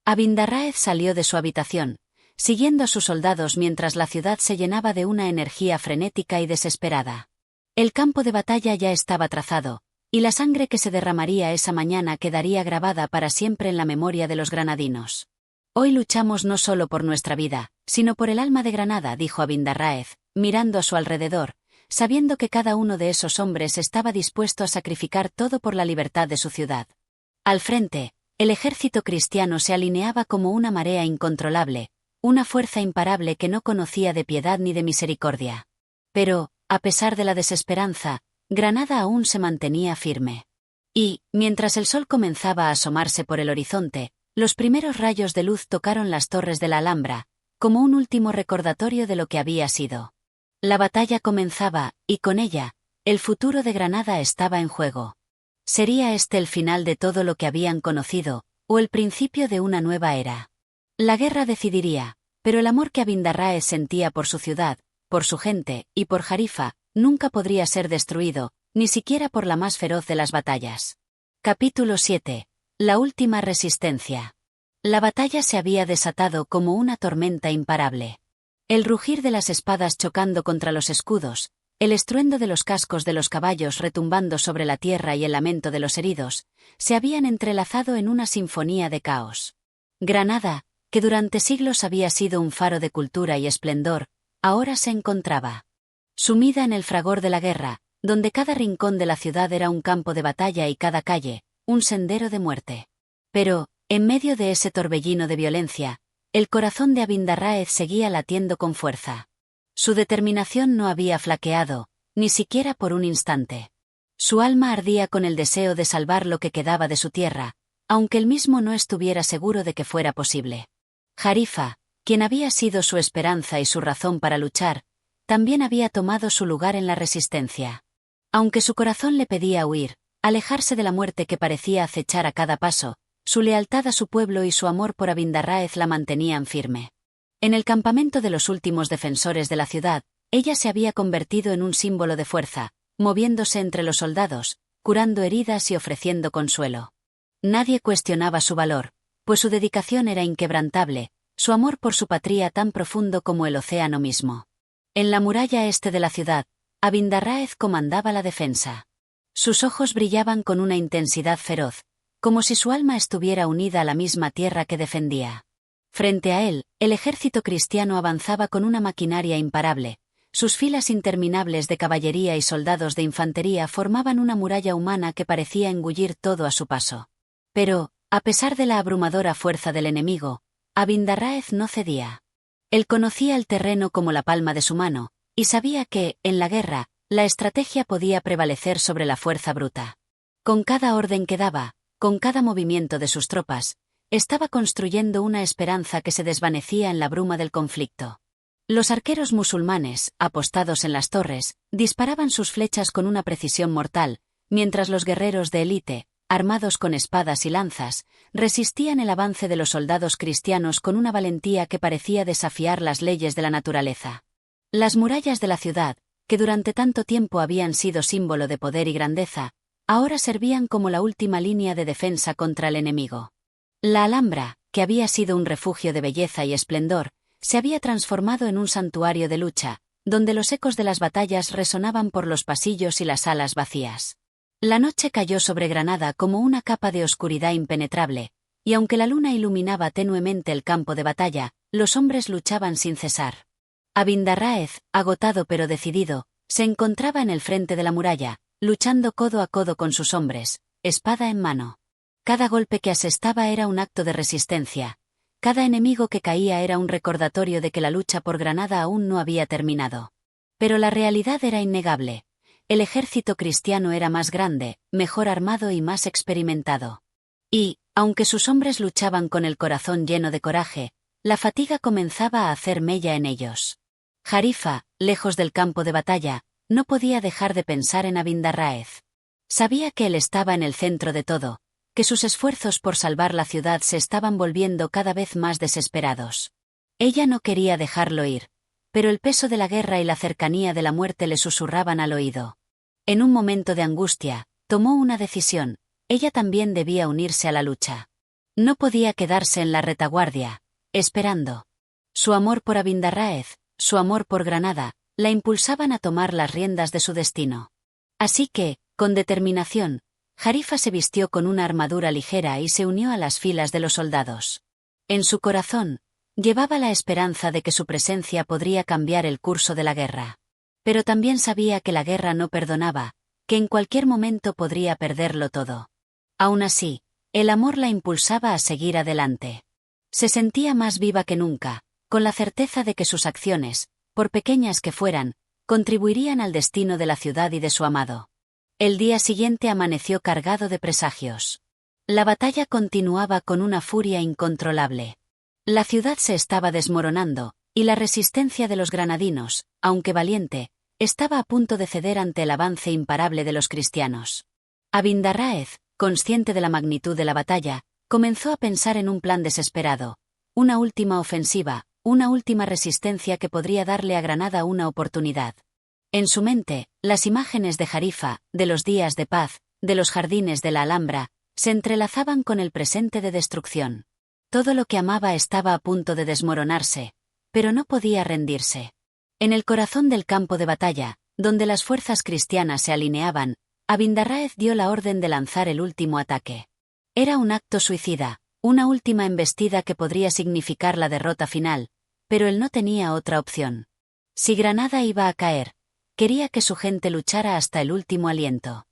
Abindarráez salió de su habitación, siguiendo a sus soldados mientras la ciudad se llenaba de una energía frenética y desesperada. El campo de batalla ya estaba trazado, y la sangre que se derramaría esa mañana quedaría grabada para siempre en la memoria de los granadinos. Hoy luchamos no solo por nuestra vida, sino por el alma de Granada, dijo Abindarráez, mirando a su alrededor, sabiendo que cada uno de esos hombres estaba dispuesto a sacrificar todo por la libertad de su ciudad. Al frente, el ejército cristiano se alineaba como una marea incontrolable, una fuerza imparable que no conocía de piedad ni de misericordia. Pero, a pesar de la desesperanza, Granada aún se mantenía firme. Y, mientras el sol comenzaba a asomarse por el horizonte, los primeros rayos de luz tocaron las torres de la Alhambra, como un último recordatorio de lo que había sido. La batalla comenzaba, y con ella, el futuro de Granada estaba en juego. ¿Sería este el final de todo lo que habían conocido, o el principio de una nueva era? La guerra decidiría, pero el amor que Abindarráez sentía por su ciudad, por su gente, y por Jarifa, nunca podría ser destruido, ni siquiera por la más feroz de las batallas. Capítulo 7. La última resistencia. La batalla se había desatado como una tormenta imparable. El rugir de las espadas chocando contra los escudos, el estruendo de los cascos de los caballos retumbando sobre la tierra y el lamento de los heridos, se habían entrelazado en una sinfonía de caos. Granada, que durante siglos había sido un faro de cultura y esplendor, ahora se encontraba sumida en el fragor de la guerra, donde cada rincón de la ciudad era un campo de batalla y cada calle, un sendero de muerte. Pero, en medio de ese torbellino de violencia, el corazón de Abindarráez seguía latiendo con fuerza. Su determinación no había flaqueado, ni siquiera por un instante. Su alma ardía con el deseo de salvar lo que quedaba de su tierra, aunque él mismo no estuviera seguro de que fuera posible. Jarifa, quien había sido su esperanza y su razón para luchar, también había tomado su lugar en la resistencia. Aunque su corazón le pedía huir, alejarse de la muerte que parecía acechar a cada paso, su lealtad a su pueblo y su amor por Abindarráez la mantenían firme. En el campamento de los últimos defensores de la ciudad, ella se había convertido en un símbolo de fuerza, moviéndose entre los soldados, curando heridas y ofreciendo consuelo. Nadie cuestionaba su valor, pues su dedicación era inquebrantable, su amor por su patria tan profundo como el océano mismo. En la muralla este de la ciudad, Abindarráez comandaba la defensa. Sus ojos brillaban con una intensidad feroz, como si su alma estuviera unida a la misma tierra que defendía. Frente a él, el ejército cristiano avanzaba con una maquinaria imparable. Sus filas interminables de caballería y soldados de infantería formaban una muralla humana que parecía engullir todo a su paso. Pero, a pesar de la abrumadora fuerza del enemigo, Abindarráez no cedía. Él conocía el terreno como la palma de su mano, y sabía que, en la guerra, la estrategia podía prevalecer sobre la fuerza bruta. Con cada orden que daba, con cada movimiento de sus tropas, estaba construyendo una esperanza que se desvanecía en la bruma del conflicto. Los arqueros musulmanes, apostados en las torres, disparaban sus flechas con una precisión mortal, mientras los guerreros de élite, armados con espadas y lanzas, resistían el avance de los soldados cristianos con una valentía que parecía desafiar las leyes de la naturaleza. Las murallas de la ciudad, que durante tanto tiempo habían sido símbolo de poder y grandeza, ahora servían como la última línea de defensa contra el enemigo. La Alhambra, que había sido un refugio de belleza y esplendor, se había transformado en un santuario de lucha, donde los ecos de las batallas resonaban por los pasillos y las salas vacías. La noche cayó sobre Granada como una capa de oscuridad impenetrable, y aunque la luna iluminaba tenuemente el campo de batalla, los hombres luchaban sin cesar. Abindarráez, agotado pero decidido, se encontraba en el frente de la muralla, luchando codo a codo con sus hombres, espada en mano. Cada golpe que asestaba era un acto de resistencia. Cada enemigo que caía era un recordatorio de que la lucha por Granada aún no había terminado. Pero la realidad era innegable. El ejército cristiano era más grande, mejor armado y más experimentado. Y, aunque sus hombres luchaban con el corazón lleno de coraje, la fatiga comenzaba a hacer mella en ellos. Jarifa, lejos del campo de batalla, no podía dejar de pensar en Abindarráez. Sabía que él estaba en el centro de todo, que sus esfuerzos por salvar la ciudad se estaban volviendo cada vez más desesperados. Ella no quería dejarlo ir, pero el peso de la guerra y la cercanía de la muerte le susurraban al oído. En un momento de angustia, tomó una decisión: ella también debía unirse a la lucha. No podía quedarse en la retaguardia, esperando. Su amor por Abindarráez, su amor por Granada, la impulsaban a tomar las riendas de su destino. Así que, con determinación, Jarifa se vistió con una armadura ligera y se unió a las filas de los soldados. En su corazón, llevaba la esperanza de que su presencia podría cambiar el curso de la guerra. Pero también sabía que la guerra no perdonaba, que en cualquier momento podría perderlo todo. Aún así, el amor la impulsaba a seguir adelante. Se sentía más viva que nunca, con la certeza de que sus acciones, por pequeñas que fueran, contribuirían al destino de la ciudad y de su amado. El día siguiente amaneció cargado de presagios. La batalla continuaba con una furia incontrolable. La ciudad se estaba desmoronando, y la resistencia de los granadinos, aunque valiente, estaba a punto de ceder ante el avance imparable de los cristianos. Abindarráez, consciente de la magnitud de la batalla, comenzó a pensar en un plan desesperado, una última ofensiva, una última resistencia que podría darle a Granada una oportunidad. En su mente, las imágenes de Jarifa, de los días de paz, de los jardines de la Alhambra, se entrelazaban con el presente de destrucción. Todo lo que amaba estaba a punto de desmoronarse, pero no podía rendirse. En el corazón del campo de batalla, donde las fuerzas cristianas se alineaban, Abindarráez dio la orden de lanzar el último ataque. Era un acto suicida, una última embestida que podría significar la derrota final, pero él no tenía otra opción. Si Granada iba a caer, quería que su gente luchara hasta el último aliento.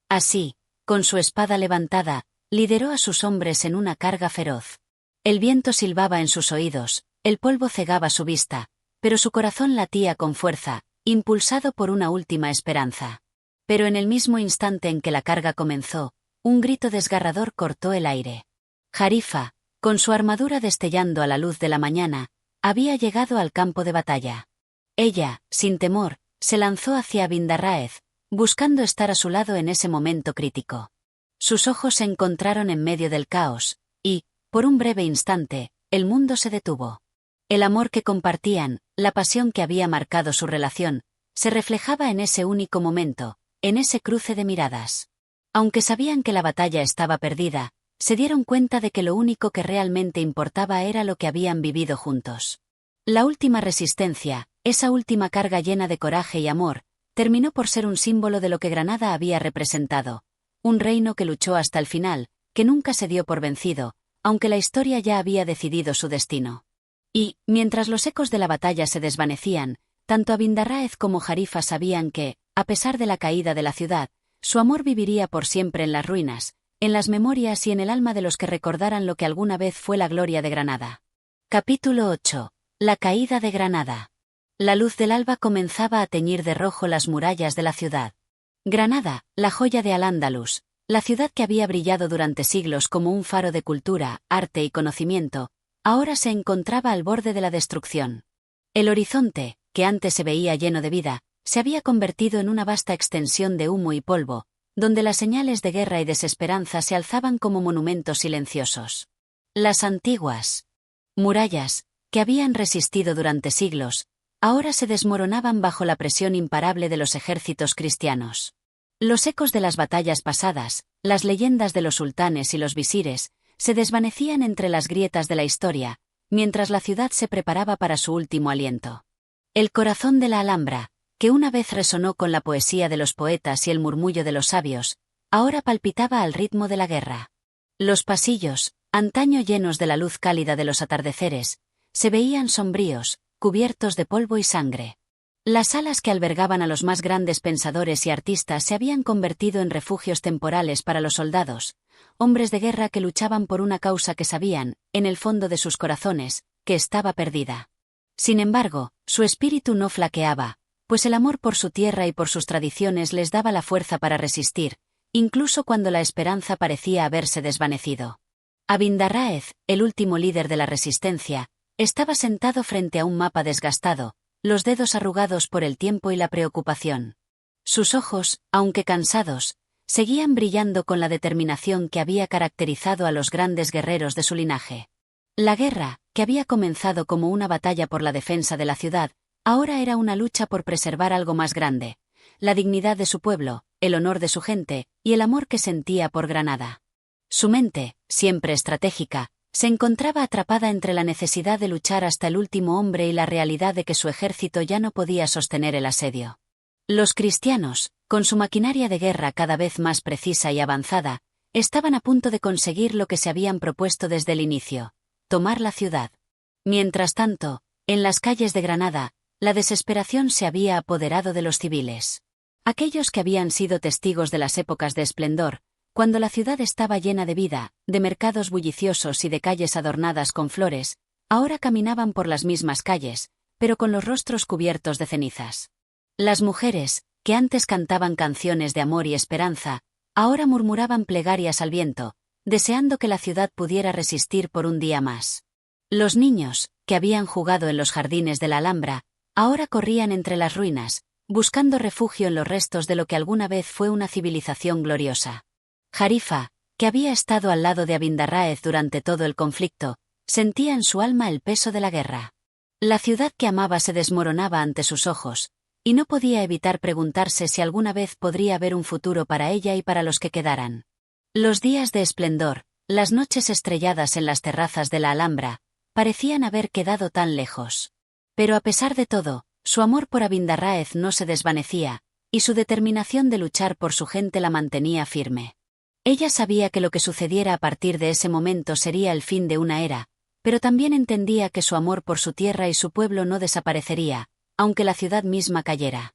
Así, con su espada levantada, lideró a sus hombres en una carga feroz. El viento silbaba en sus oídos, el polvo cegaba su vista, pero su corazón latía con fuerza, impulsado por una última esperanza. Pero en el mismo instante en que la carga comenzó, un grito desgarrador cortó el aire. Jarifa, con su armadura destellando a la luz de la mañana, había llegado al campo de batalla. Ella, sin temor, se lanzó hacia Abindarráez, buscando estar a su lado en ese momento crítico. Sus ojos se encontraron en medio del caos, y, por un breve instante, el mundo se detuvo. El amor que compartían, la pasión que había marcado su relación, se reflejaba en ese único momento, en ese cruce de miradas. Aunque sabían que la batalla estaba perdida, se dieron cuenta de que lo único que realmente importaba era lo que habían vivido juntos. La última resistencia, esa última carga llena de coraje y amor, terminó por ser un símbolo de lo que Granada había representado, un reino que luchó hasta el final, que nunca se dio por vencido, aunque la historia ya había decidido su destino. Y, mientras los ecos de la batalla se desvanecían, tanto Abindarráez como Jarifa sabían que, a pesar de la caída de la ciudad, su amor viviría por siempre en las ruinas, en las memorias y en el alma de los que recordaran lo que alguna vez fue la gloria de Granada. Capítulo 8. La caída de Granada. La luz del alba comenzaba a teñir de rojo las murallas de la ciudad. Granada, la joya de Al-Ándalus, la ciudad que había brillado durante siglos como un faro de cultura, arte y conocimiento, ahora se encontraba al borde de la destrucción. El horizonte, que antes se veía lleno de vida, se había convertido en una vasta extensión de humo y polvo, donde las señales de guerra y desesperanza se alzaban como monumentos silenciosos. Las antiguas murallas, que habían resistido durante siglos, ahora se desmoronaban bajo la presión imparable de los ejércitos cristianos. Los ecos de las batallas pasadas, las leyendas de los sultanes y los visires, se desvanecían entre las grietas de la historia, mientras la ciudad se preparaba para su último aliento. El corazón de la Alhambra, que una vez resonó con la poesía de los poetas y el murmullo de los sabios, ahora palpitaba al ritmo de la guerra. Los pasillos, antaño llenos de la luz cálida de los atardeceres, se veían sombríos, cubiertos de polvo y sangre. Las salas que albergaban a los más grandes pensadores y artistas se habían convertido en refugios temporales para los soldados, hombres de guerra que luchaban por una causa que sabían, en el fondo de sus corazones, que estaba perdida. Sin embargo, su espíritu no flaqueaba, pues el amor por su tierra y por sus tradiciones les daba la fuerza para resistir, incluso cuando la esperanza parecía haberse desvanecido. Abindarráez, el último líder de la resistencia, estaba sentado frente a un mapa desgastado, los dedos arrugados por el tiempo y la preocupación. Sus ojos, aunque cansados, seguían brillando con la determinación que había caracterizado a los grandes guerreros de su linaje. La guerra, que había comenzado como una batalla por la defensa de la ciudad, ahora era una lucha por preservar algo más grande, la dignidad de su pueblo, el honor de su gente, y el amor que sentía por Granada. Su mente, siempre estratégica, Se encontraba atrapada entre la necesidad de luchar hasta el último hombre y la realidad de que su ejército ya no podía sostener el asedio. Los cristianos, con su maquinaria de guerra cada vez más precisa y avanzada, estaban a punto de conseguir lo que se habían propuesto desde el inicio: tomar la ciudad. Mientras tanto, en las calles de Granada, la desesperación se había apoderado de los civiles. Aquellos que habían sido testigos de las épocas de esplendor, cuando la ciudad estaba llena de vida, de mercados bulliciosos y de calles adornadas con flores, ahora caminaban por las mismas calles, pero con los rostros cubiertos de cenizas. Las mujeres, que antes cantaban canciones de amor y esperanza, ahora murmuraban plegarias al viento, deseando que la ciudad pudiera resistir por un día más. Los niños, que habían jugado en los jardines de la Alhambra, ahora corrían entre las ruinas, buscando refugio en los restos de lo que alguna vez fue una civilización gloriosa. Jarifa, que había estado al lado de Abindarráez durante todo el conflicto, sentía en su alma el peso de la guerra. La ciudad que amaba se desmoronaba ante sus ojos, y no podía evitar preguntarse si alguna vez podría haber un futuro para ella y para los que quedaran. Los días de esplendor, las noches estrelladas en las terrazas de la Alhambra, parecían haber quedado tan lejos. Pero a pesar de todo, su amor por Abindarráez no se desvanecía, y su determinación de luchar por su gente la mantenía firme. Ella sabía que lo que sucediera a partir de ese momento sería el fin de una era, pero también entendía que su amor por su tierra y su pueblo no desaparecería, aunque la ciudad misma cayera.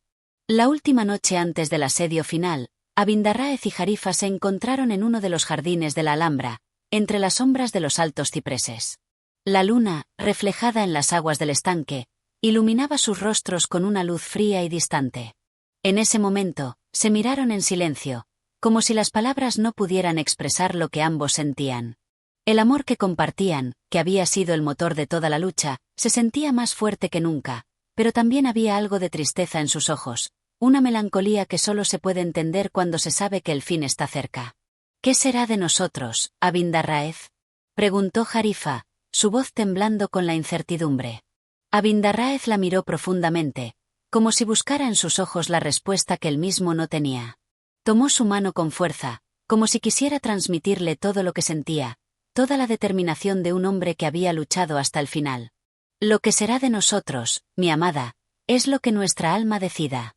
La última noche antes del asedio final, Abindarráez y Jarifa se encontraron en uno de los jardines de la Alhambra, entre las sombras de los altos cipreses. La luna, reflejada en las aguas del estanque, iluminaba sus rostros con una luz fría y distante. En ese momento, se miraron en silencio, como si las palabras no pudieran expresar lo que ambos sentían. El amor que compartían, que había sido el motor de toda la lucha, se sentía más fuerte que nunca, pero también había algo de tristeza en sus ojos, una melancolía que solo se puede entender cuando se sabe que el fin está cerca. «¿Qué será de nosotros, Abindarráez?», preguntó Jarifa, su voz temblando con la incertidumbre. Abindarráez la miró profundamente, como si buscara en sus ojos la respuesta que él mismo no tenía. Tomó su mano con fuerza, como si quisiera transmitirle todo lo que sentía, toda la determinación de un hombre que había luchado hasta el final. «Lo que será de nosotros, mi amada, es lo que nuestra alma decida.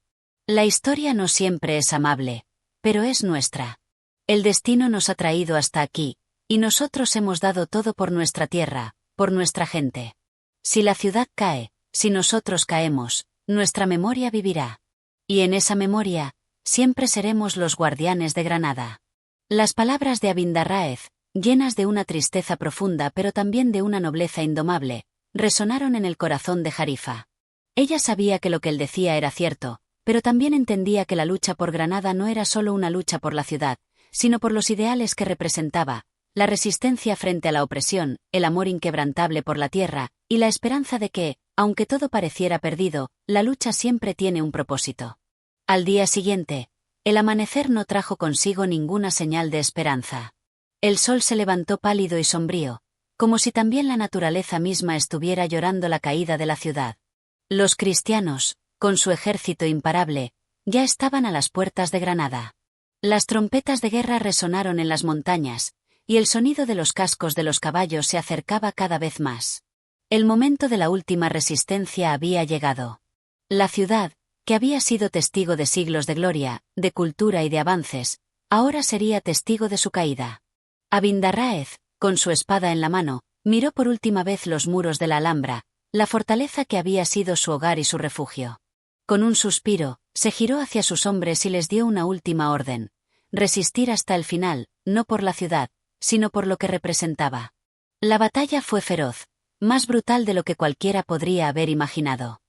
La historia no siempre es amable, pero es nuestra. El destino nos ha traído hasta aquí, y nosotros hemos dado todo por nuestra tierra, por nuestra gente. Si la ciudad cae, si nosotros caemos, nuestra memoria vivirá. Y en esa memoria, siempre seremos los guardianes de Granada». Las palabras de Abindarráez, llenas de una tristeza profunda pero también de una nobleza indomable, resonaron en el corazón de Jarifa. Ella sabía que lo que él decía era cierto, pero también entendía que la lucha por Granada no era solo una lucha por la ciudad, sino por los ideales que representaba, la resistencia frente a la opresión, el amor inquebrantable por la tierra, y la esperanza de que, aunque todo pareciera perdido, la lucha siempre tiene un propósito. Al día siguiente, el amanecer no trajo consigo ninguna señal de esperanza. El sol se levantó pálido y sombrío, como si también la naturaleza misma estuviera llorando la caída de la ciudad. Los cristianos, con su ejército imparable, ya estaban a las puertas de Granada. Las trompetas de guerra resonaron en las montañas, y el sonido de los cascos de los caballos se acercaba cada vez más. El momento de la última resistencia había llegado. La ciudad, que había sido testigo de siglos de gloria, de cultura y de avances, ahora sería testigo de su caída. Abindarráez, con su espada en la mano, miró por última vez los muros de la Alhambra, la fortaleza que había sido su hogar y su refugio. Con un suspiro, se giró hacia sus hombres y les dio una última orden: resistir hasta el final, no por la ciudad, sino por lo que representaba. La batalla fue feroz, más brutal de lo que cualquiera podría haber imaginado.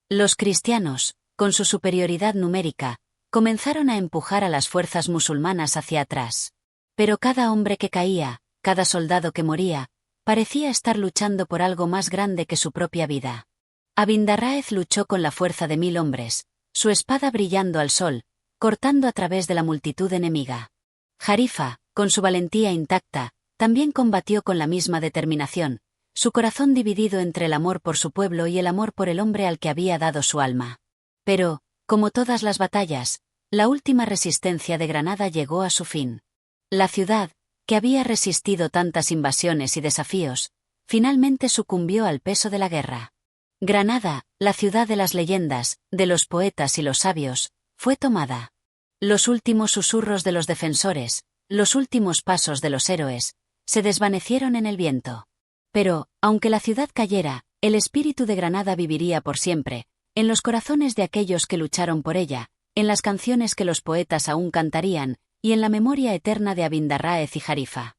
Los cristianos, con su superioridad numérica, comenzaron a empujar a las fuerzas musulmanas hacia atrás. Pero cada hombre que caía, cada soldado que moría, parecía estar luchando por algo más grande que su propia vida. Abindarráez luchó con la fuerza de 1000 hombres, su espada brillando al sol, cortando a través de la multitud enemiga. Jarifa, con su valentía intacta, también combatió con la misma determinación, su corazón dividido entre el amor por su pueblo y el amor por el hombre al que había dado su alma. Pero, como todas las batallas, la última resistencia de Granada llegó a su fin. La ciudad, que había resistido tantas invasiones y desafíos, finalmente sucumbió al peso de la guerra. Granada, la ciudad de las leyendas, de los poetas y los sabios, fue tomada. Los últimos susurros de los defensores, los últimos pasos de los héroes, se desvanecieron en el viento. Pero, aunque la ciudad cayera, el espíritu de Granada viviría por siempre, en los corazones de aquellos que lucharon por ella, en las canciones que los poetas aún cantarían, y en la memoria eterna de Abindarráez y Jarifa.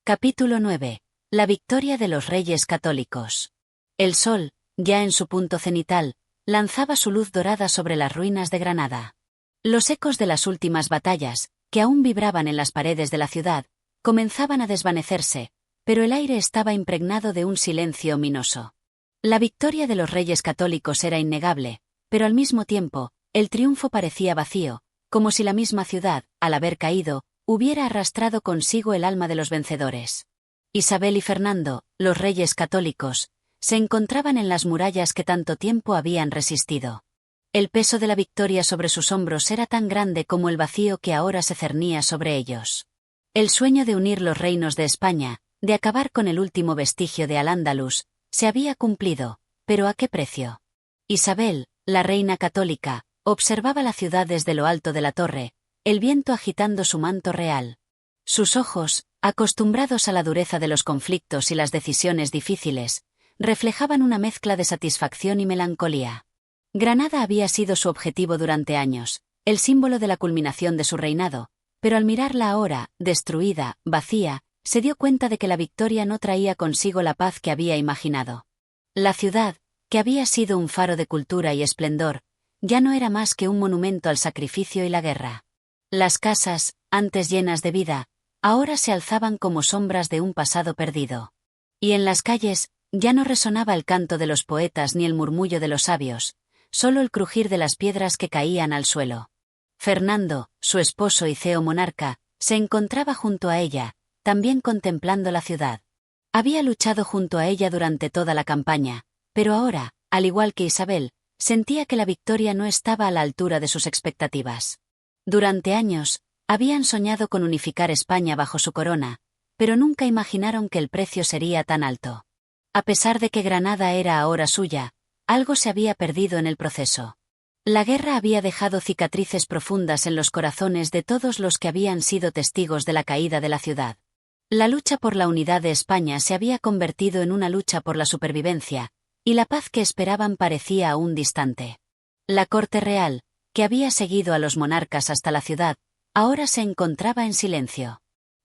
Capítulo 9. La victoria de los Reyes Católicos. El sol, ya en su punto cenital, lanzaba su luz dorada sobre las ruinas de Granada. Los ecos de las últimas batallas, que aún vibraban en las paredes de la ciudad, comenzaban a desvanecerse, pero el aire estaba impregnado de un silencio ominoso. La victoria de los Reyes Católicos era innegable, pero al mismo tiempo, el triunfo parecía vacío, como si la misma ciudad, al haber caído, hubiera arrastrado consigo el alma de los vencedores. Isabel y Fernando, los Reyes Católicos, se encontraban en las murallas que tanto tiempo habían resistido. El peso de la victoria sobre sus hombros era tan grande como el vacío que ahora se cernía sobre ellos. El sueño de unir los reinos de España, de acabar con el último vestigio de Al-Ándalus, se había cumplido, pero ¿a qué precio? Isabel, la reina católica, observaba la ciudad desde lo alto de la torre, el viento agitando su manto real. Sus ojos, acostumbrados a la dureza de los conflictos y las decisiones difíciles, reflejaban una mezcla de satisfacción y melancolía. Granada había sido su objetivo durante años, el símbolo de la culminación de su reinado, pero al mirarla ahora, destruida, vacía, se dio cuenta de que la victoria no traía consigo la paz que había imaginado. La ciudad, que había sido un faro de cultura y esplendor, ya no era más que un monumento al sacrificio y la guerra. Las casas, antes llenas de vida, ahora se alzaban como sombras de un pasado perdido. Y en las calles, ya no resonaba el canto de los poetas ni el murmullo de los sabios, solo el crujir de las piedras que caían al suelo. Fernando, su esposo y ceo monarca, se encontraba junto a ella, también contemplando la ciudad. Había luchado junto a ella durante toda la campaña, pero ahora, al igual que Isabel, sentía que la victoria no estaba a la altura de sus expectativas. Durante años, habían soñado con unificar España bajo su corona, pero nunca imaginaron que el precio sería tan alto. A pesar de que Granada era ahora suya, algo se había perdido en el proceso. La guerra había dejado cicatrices profundas en los corazones de todos los que habían sido testigos de la caída de la ciudad. La lucha por la unidad de España se había convertido en una lucha por la supervivencia, y la paz que esperaban parecía aún distante. La corte real, que había seguido a los monarcas hasta la ciudad, ahora se encontraba en silencio.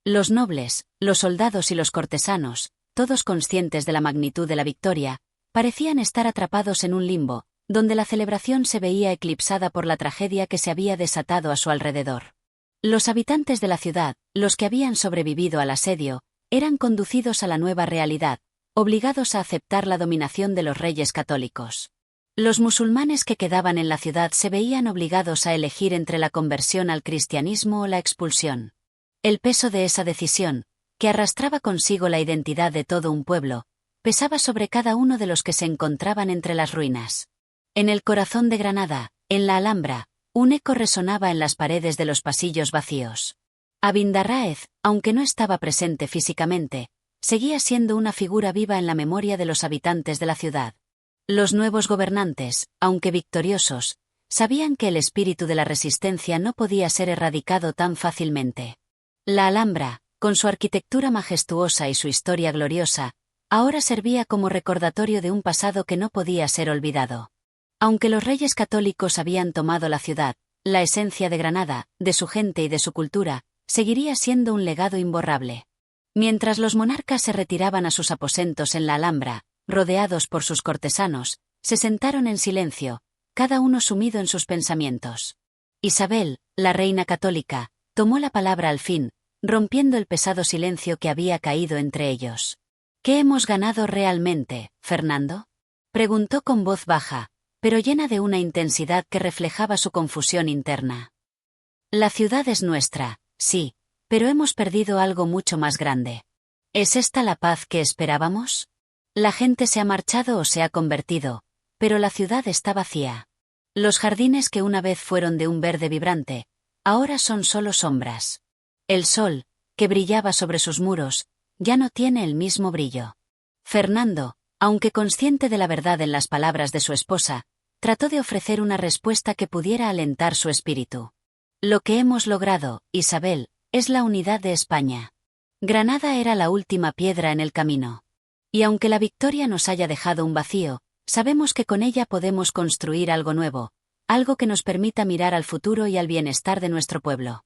Los nobles, los soldados y los cortesanos, todos conscientes de la magnitud de la victoria, parecían estar atrapados en un limbo, donde la celebración se veía eclipsada por la tragedia que se había desatado a su alrededor. Los habitantes de la ciudad, los que habían sobrevivido al asedio, eran conducidos a la nueva realidad, obligados a aceptar la dominación de los Reyes Católicos. Los musulmanes que quedaban en la ciudad se veían obligados a elegir entre la conversión al cristianismo o la expulsión. El peso de esa decisión, que arrastraba consigo la identidad de todo un pueblo, pesaba sobre cada uno de los que se encontraban entre las ruinas. En el corazón de Granada, en la Alhambra, un eco resonaba en las paredes de los pasillos vacíos. Abindarráez, aunque no estaba presente físicamente, seguía siendo una figura viva en la memoria de los habitantes de la ciudad. Los nuevos gobernantes, aunque victoriosos, sabían que el espíritu de la resistencia no podía ser erradicado tan fácilmente. La Alhambra, con su arquitectura majestuosa y su historia gloriosa, ahora servía como recordatorio de un pasado que no podía ser olvidado. Aunque los Reyes Católicos habían tomado la ciudad, la esencia de Granada, de su gente y de su cultura, seguiría siendo un legado imborrable. Mientras los monarcas se retiraban a sus aposentos en la Alhambra, rodeados por sus cortesanos, se sentaron en silencio, cada uno sumido en sus pensamientos. Isabel, la reina católica, tomó la palabra al fin, rompiendo el pesado silencio que había caído entre ellos. ¿Qué hemos ganado realmente, Fernando?, preguntó con voz baja, pero llena de una intensidad que reflejaba su confusión interna. La ciudad es nuestra, sí, pero hemos perdido algo mucho más grande. ¿Es esta la paz que esperábamos? La gente se ha marchado o se ha convertido, pero la ciudad está vacía. Los jardines que una vez fueron de un verde vibrante, ahora son solo sombras. El sol, que brillaba sobre sus muros, ya no tiene el mismo brillo. Fernando, aunque consciente de la verdad en las palabras de su esposa, trató de ofrecer una respuesta que pudiera alentar su espíritu. Lo que hemos logrado, Isabel, es la unidad de España. Granada era la última piedra en el camino. Y aunque la victoria nos haya dejado un vacío, sabemos que con ella podemos construir algo nuevo, algo que nos permita mirar al futuro y al bienestar de nuestro pueblo.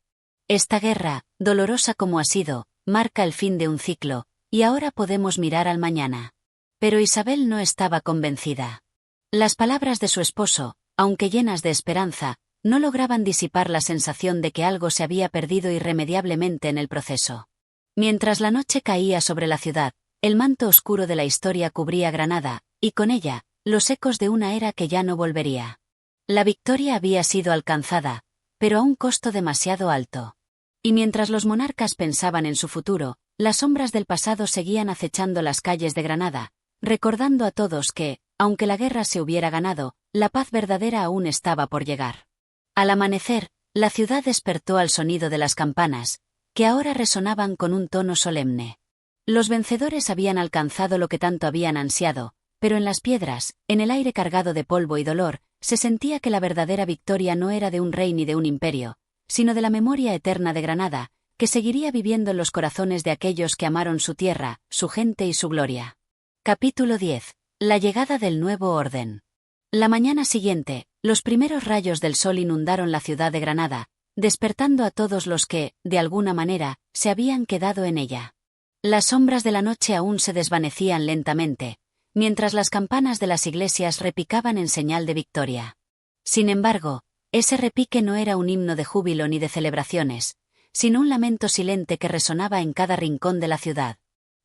Esta guerra, dolorosa como ha sido, marca el fin de un ciclo, y ahora podemos mirar al mañana. Pero Isabel no estaba convencida. Las palabras de su esposo, aunque llenas de esperanza, no lograban disipar la sensación de que algo se había perdido irremediablemente en el proceso. Mientras la noche caía sobre la ciudad, el manto oscuro de la historia cubría Granada, y con ella, los ecos de una era que ya no volvería. La victoria había sido alcanzada, pero a un costo demasiado alto. Y mientras los monarcas pensaban en su futuro, las sombras del pasado seguían acechando las calles de Granada, recordando a todos que, aunque la guerra se hubiera ganado, la paz verdadera aún estaba por llegar. Al amanecer, la ciudad despertó al sonido de las campanas, que ahora resonaban con un tono solemne. Los vencedores habían alcanzado lo que tanto habían ansiado, pero en las piedras, en el aire cargado de polvo y dolor, se sentía que la verdadera victoria no era de un rey ni de un imperio, sino de la memoria eterna de Granada, que seguiría viviendo en los corazones de aquellos que amaron su tierra, su gente y su gloria. Capítulo 10. La llegada del nuevo orden. La mañana siguiente, los primeros rayos del sol inundaron la ciudad de Granada, despertando a todos los que, de alguna manera, se habían quedado en ella. Las sombras de la noche aún se desvanecían lentamente, mientras las campanas de las iglesias repicaban en señal de victoria. Sin embargo, ese repique no era un himno de júbilo ni de celebraciones, sino un lamento silente que resonaba en cada rincón de la ciudad.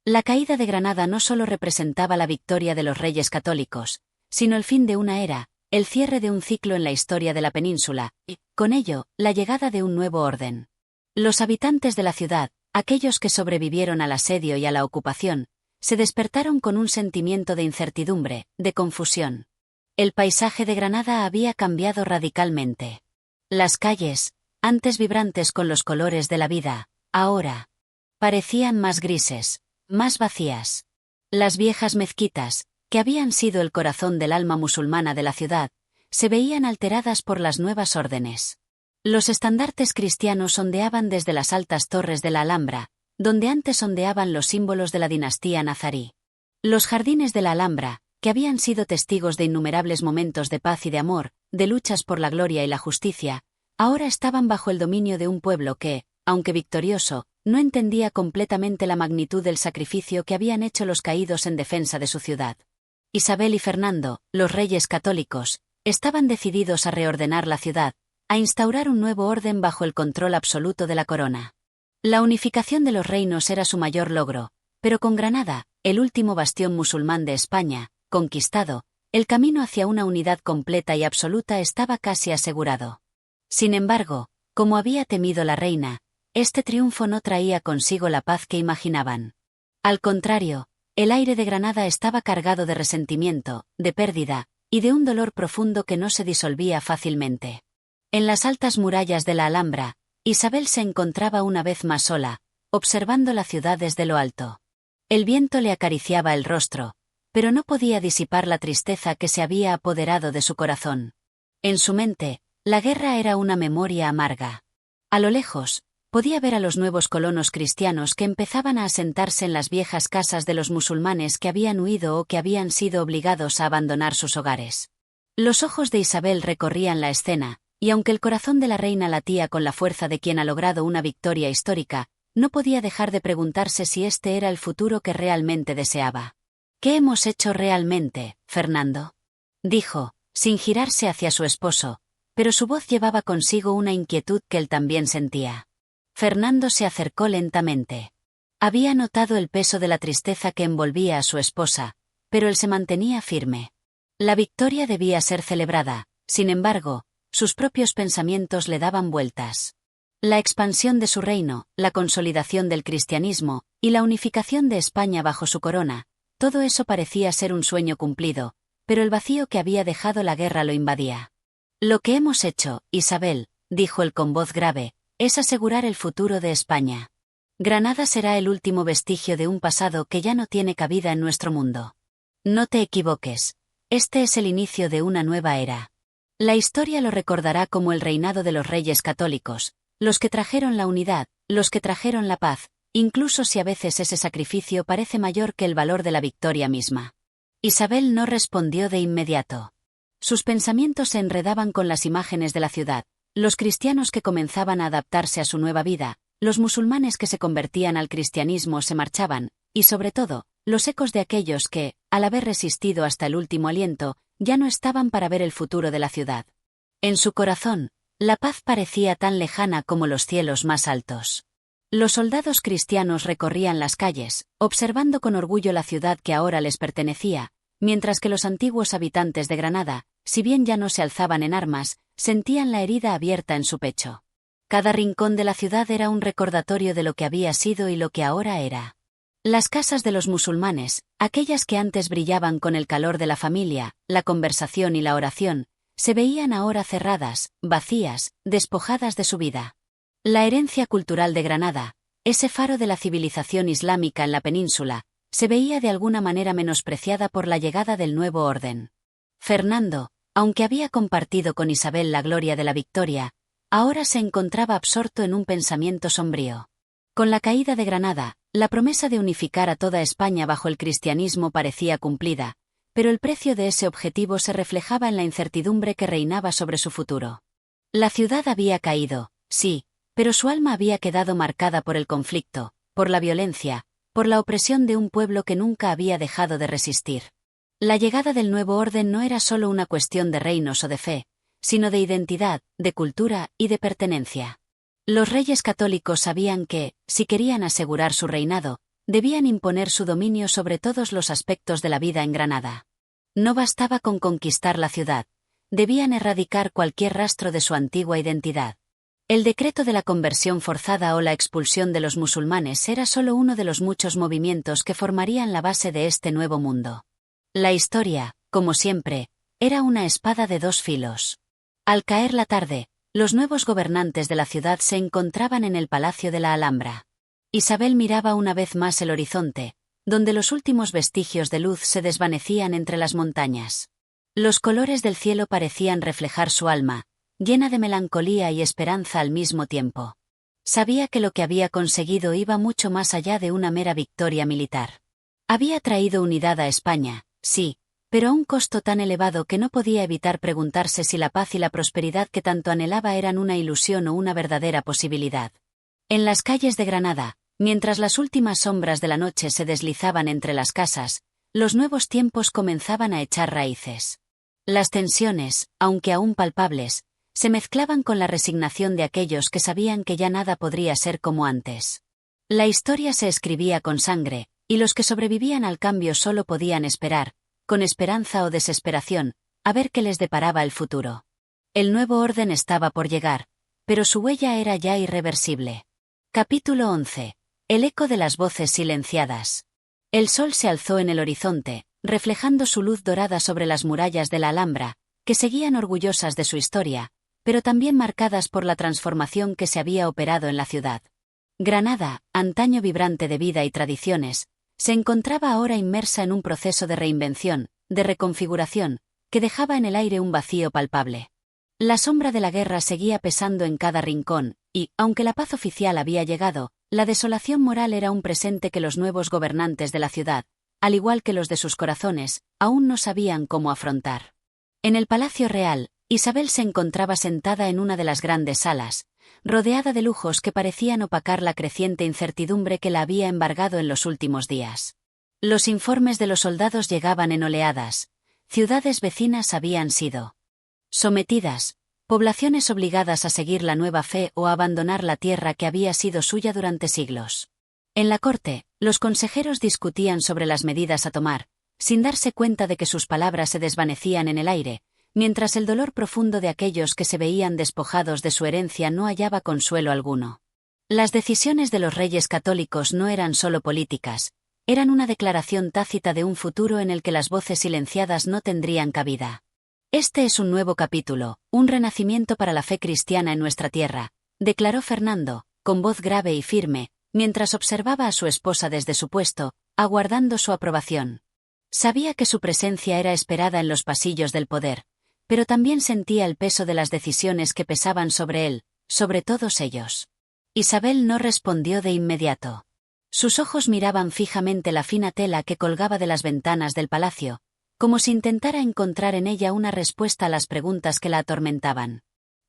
La caída de Granada no solo representaba la victoria de los reyes católicos, sino el fin de una era, el cierre de un ciclo en la historia de la península, y, con ello, la llegada de un nuevo orden. Los habitantes de la ciudad, aquellos que sobrevivieron al asedio y a la ocupación, se despertaron con un sentimiento de incertidumbre, de confusión. El paisaje de Granada había cambiado radicalmente. Las calles, antes vibrantes con los colores de la vida, ahora parecían más grises, más vacías. Las viejas mezquitas, que habían sido el corazón del alma musulmana de la ciudad, se veían alteradas por las nuevas órdenes. Los estandartes cristianos ondeaban desde las altas torres de la Alhambra, donde antes ondeaban los símbolos de la dinastía nazarí. Los jardines de la Alhambra, que habían sido testigos de innumerables momentos de paz y de amor, de luchas por la gloria y la justicia, ahora estaban bajo el dominio de un pueblo que, aunque victorioso, no entendía completamente la magnitud del sacrificio que habían hecho los caídos en defensa de su ciudad. Isabel y Fernando, los reyes católicos, estaban decididos a reordenar la ciudad, a instaurar un nuevo orden bajo el control absoluto de la corona. La unificación de los reinos era su mayor logro, pero con Granada, el último bastión musulmán de España, conquistado, el camino hacia una unidad completa y absoluta estaba casi asegurado. Sin embargo, como había temido la reina, este triunfo no traía consigo la paz que imaginaban. Al contrario, el aire de Granada estaba cargado de resentimiento, de pérdida, y de un dolor profundo que no se disolvía fácilmente. En las altas murallas de la Alhambra, Isabel se encontraba una vez más sola, observando la ciudad desde lo alto. El viento le acariciaba el rostro, pero no podía disipar la tristeza que se había apoderado de su corazón. En su mente, la guerra era una memoria amarga. A lo lejos, podía ver a los nuevos colonos cristianos que empezaban a asentarse en las viejas casas de los musulmanes que habían huido o que habían sido obligados a abandonar sus hogares. Los ojos de Isabel recorrían la escena, y aunque el corazón de la reina latía con la fuerza de quien ha logrado una victoria histórica, no podía dejar de preguntarse si este era el futuro que realmente deseaba. «¿Qué hemos hecho realmente, Fernando?», dijo, sin girarse hacia su esposo, pero su voz llevaba consigo una inquietud que él también sentía. Fernando se acercó lentamente. Había notado el peso de la tristeza que envolvía a su esposa, pero él se mantenía firme. La victoria debía ser celebrada, sin embargo, sus propios pensamientos le daban vueltas. La expansión de su reino, la consolidación del cristianismo, y la unificación de España bajo su corona, todo eso parecía ser un sueño cumplido, pero el vacío que había dejado la guerra lo invadía. «Lo que hemos hecho, Isabel», dijo él con voz grave, «es asegurar el futuro de España. Granada será el último vestigio de un pasado que ya no tiene cabida en nuestro mundo. No te equivoques. Este es el inicio de una nueva era. La historia lo recordará como el reinado de los reyes católicos, los que trajeron la unidad, los que trajeron la paz, incluso si a veces ese sacrificio parece mayor que el valor de la victoria misma. Isabel no respondió de inmediato. Sus pensamientos se enredaban con las imágenes de la ciudad, los cristianos que comenzaban a adaptarse a su nueva vida, los musulmanes que se convertían al cristianismo se marchaban, y sobre todo, los ecos de aquellos que, al haber resistido hasta el último aliento, ya no estaban para ver el futuro de la ciudad. En su corazón, la paz parecía tan lejana como los cielos más altos. Los soldados cristianos recorrían las calles, observando con orgullo la ciudad que ahora les pertenecía, mientras que los antiguos habitantes de Granada, si bien ya no se alzaban en armas, sentían la herida abierta en su pecho. Cada rincón de la ciudad era un recordatorio de lo que había sido y lo que ahora era. Las casas de los musulmanes, aquellas que antes brillaban con el calor de la familia, la conversación y la oración, se veían ahora cerradas, vacías, despojadas de su vida. La herencia cultural de Granada, ese faro de la civilización islámica en la península, se veía de alguna manera menospreciada por la llegada del nuevo orden. Fernando, aunque había compartido con Isabel la gloria de la victoria, ahora se encontraba absorto en un pensamiento sombrío. Con la caída de Granada, la promesa de unificar a toda España bajo el cristianismo parecía cumplida, pero el precio de ese objetivo se reflejaba en la incertidumbre que reinaba sobre su futuro. La ciudad había caído, sí, pero su alma había quedado marcada por el conflicto, por la violencia, por la opresión de un pueblo que nunca había dejado de resistir. La llegada del nuevo orden no era solo una cuestión de reinos o de fe, sino de identidad, de cultura y de pertenencia. Los reyes católicos sabían que, si querían asegurar su reinado, debían imponer su dominio sobre todos los aspectos de la vida en Granada. No bastaba con conquistar la ciudad, debían erradicar cualquier rastro de su antigua identidad. El decreto de la conversión forzada o la expulsión de los musulmanes era solo uno de los muchos movimientos que formarían la base de este nuevo mundo. La historia, como siempre, era una espada de dos filos. Al caer la tarde, los nuevos gobernantes de la ciudad se encontraban en el Palacio de la Alhambra. Isabel miraba una vez más el horizonte, donde los últimos vestigios de luz se desvanecían entre las montañas. Los colores del cielo parecían reflejar su alma, llena de melancolía y esperanza al mismo tiempo. Sabía que lo que había conseguido iba mucho más allá de una mera victoria militar. Había traído unidad a España, sí, pero a un costo tan elevado que no podía evitar preguntarse si la paz y la prosperidad que tanto anhelaba eran una ilusión o una verdadera posibilidad. En las calles de Granada, mientras las últimas sombras de la noche se deslizaban entre las casas, los nuevos tiempos comenzaban a echar raíces. Las tensiones, aunque aún palpables, se mezclaban con la resignación de aquellos que sabían que ya nada podría ser como antes. La historia se escribía con sangre, y los que sobrevivían al cambio solo podían esperar, con esperanza o desesperación, a ver qué les deparaba el futuro. El nuevo orden estaba por llegar, pero su huella era ya irreversible. Capítulo 11. El eco de las voces silenciadas. El sol se alzó en el horizonte, reflejando su luz dorada sobre las murallas de la Alhambra, que seguían orgullosas de su historia, pero también marcadas por la transformación que se había operado en la ciudad. Granada, antaño vibrante de vida y tradiciones, se encontraba ahora inmersa en un proceso de reinvención, de reconfiguración, que dejaba en el aire un vacío palpable. La sombra de la guerra seguía pesando en cada rincón, y, aunque la paz oficial había llegado, la desolación moral era un presente que los nuevos gobernantes de la ciudad, al igual que los de sus corazones, aún no sabían cómo afrontar. En el Palacio Real, Isabel se encontraba sentada en una de las grandes salas, rodeada de lujos que parecían opacar la creciente incertidumbre que la había embargado en los últimos días. Los informes de los soldados llegaban en oleadas. Ciudades vecinas habían sido sometidas, poblaciones obligadas a seguir la nueva fe o a abandonar la tierra que había sido suya durante siglos. En la corte, los consejeros discutían sobre las medidas a tomar, sin darse cuenta de que sus palabras se desvanecían en el aire, mientras el dolor profundo de aquellos que se veían despojados de su herencia no hallaba consuelo alguno. Las decisiones de los reyes católicos no eran solo políticas, eran una declaración tácita de un futuro en el que las voces silenciadas no tendrían cabida. Este es un nuevo capítulo, un renacimiento para la fe cristiana en nuestra tierra, declaró Fernando, con voz grave y firme, mientras observaba a su esposa desde su puesto, aguardando su aprobación. Sabía que su presencia era esperada en los pasillos del poder, pero también sentía el peso de las decisiones que pesaban sobre él, sobre todos ellos. Isabel no respondió de inmediato. Sus ojos miraban fijamente la fina tela que colgaba de las ventanas del palacio, como si intentara encontrar en ella una respuesta a las preguntas que la atormentaban.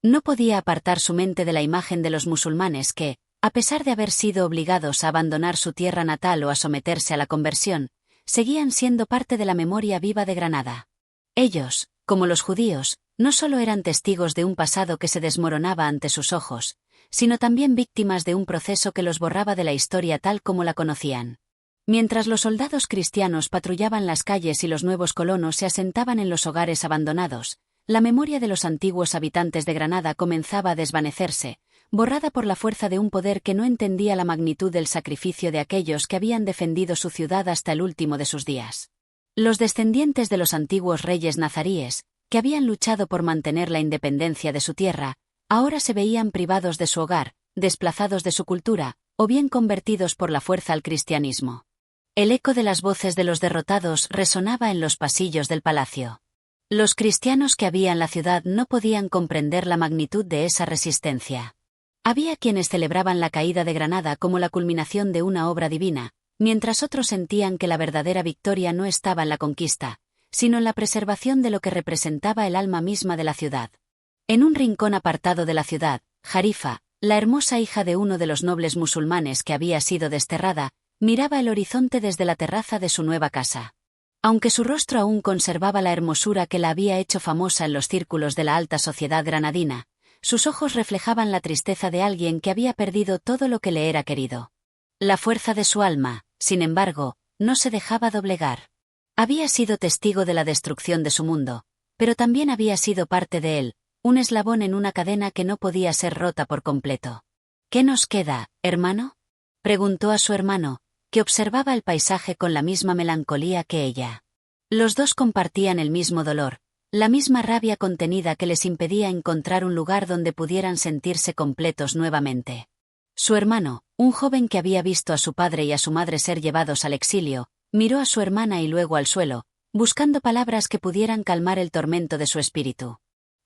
No podía apartar su mente de la imagen de los musulmanes que, a pesar de haber sido obligados a abandonar su tierra natal o a someterse a la conversión, seguían siendo parte de la memoria viva de Granada. Ellos, como los judíos, no solo eran testigos de un pasado que se desmoronaba ante sus ojos, sino también víctimas de un proceso que los borraba de la historia tal como la conocían. Mientras los soldados cristianos patrullaban las calles y los nuevos colonos se asentaban en los hogares abandonados, la memoria de los antiguos habitantes de Granada comenzaba a desvanecerse, borrada por la fuerza de un poder que no entendía la magnitud del sacrificio de aquellos que habían defendido su ciudad hasta el último de sus días. Los descendientes de los antiguos reyes nazaríes, que habían luchado por mantener la independencia de su tierra, ahora se veían privados de su hogar, desplazados de su cultura, o bien convertidos por la fuerza al cristianismo. El eco de las voces de los derrotados resonaba en los pasillos del palacio. Los cristianos que había en la ciudad no podían comprender la magnitud de esa resistencia. Había quienes celebraban la caída de Granada como la culminación de una obra divina, mientras otros sentían que la verdadera victoria no estaba en la conquista, sino en la preservación de lo que representaba el alma misma de la ciudad. En un rincón apartado de la ciudad, Jarifa, la hermosa hija de uno de los nobles musulmanes que había sido desterrada, miraba el horizonte desde la terraza de su nueva casa. Aunque su rostro aún conservaba la hermosura que la había hecho famosa en los círculos de la alta sociedad granadina, sus ojos reflejaban la tristeza de alguien que había perdido todo lo que le era querido. La fuerza de su alma, sin embargo, no se dejaba doblegar. Había sido testigo de la destrucción de su mundo, pero también había sido parte de él, un eslabón en una cadena que no podía ser rota por completo. ¿Qué nos queda, hermano?, preguntó a su hermano, que observaba el paisaje con la misma melancolía que ella. Los dos compartían el mismo dolor, la misma rabia contenida que les impedía encontrar un lugar donde pudieran sentirse completos nuevamente. Su hermano, un joven que había visto a su padre y a su madre ser llevados al exilio, miró a su hermana y luego al suelo, buscando palabras que pudieran calmar el tormento de su espíritu.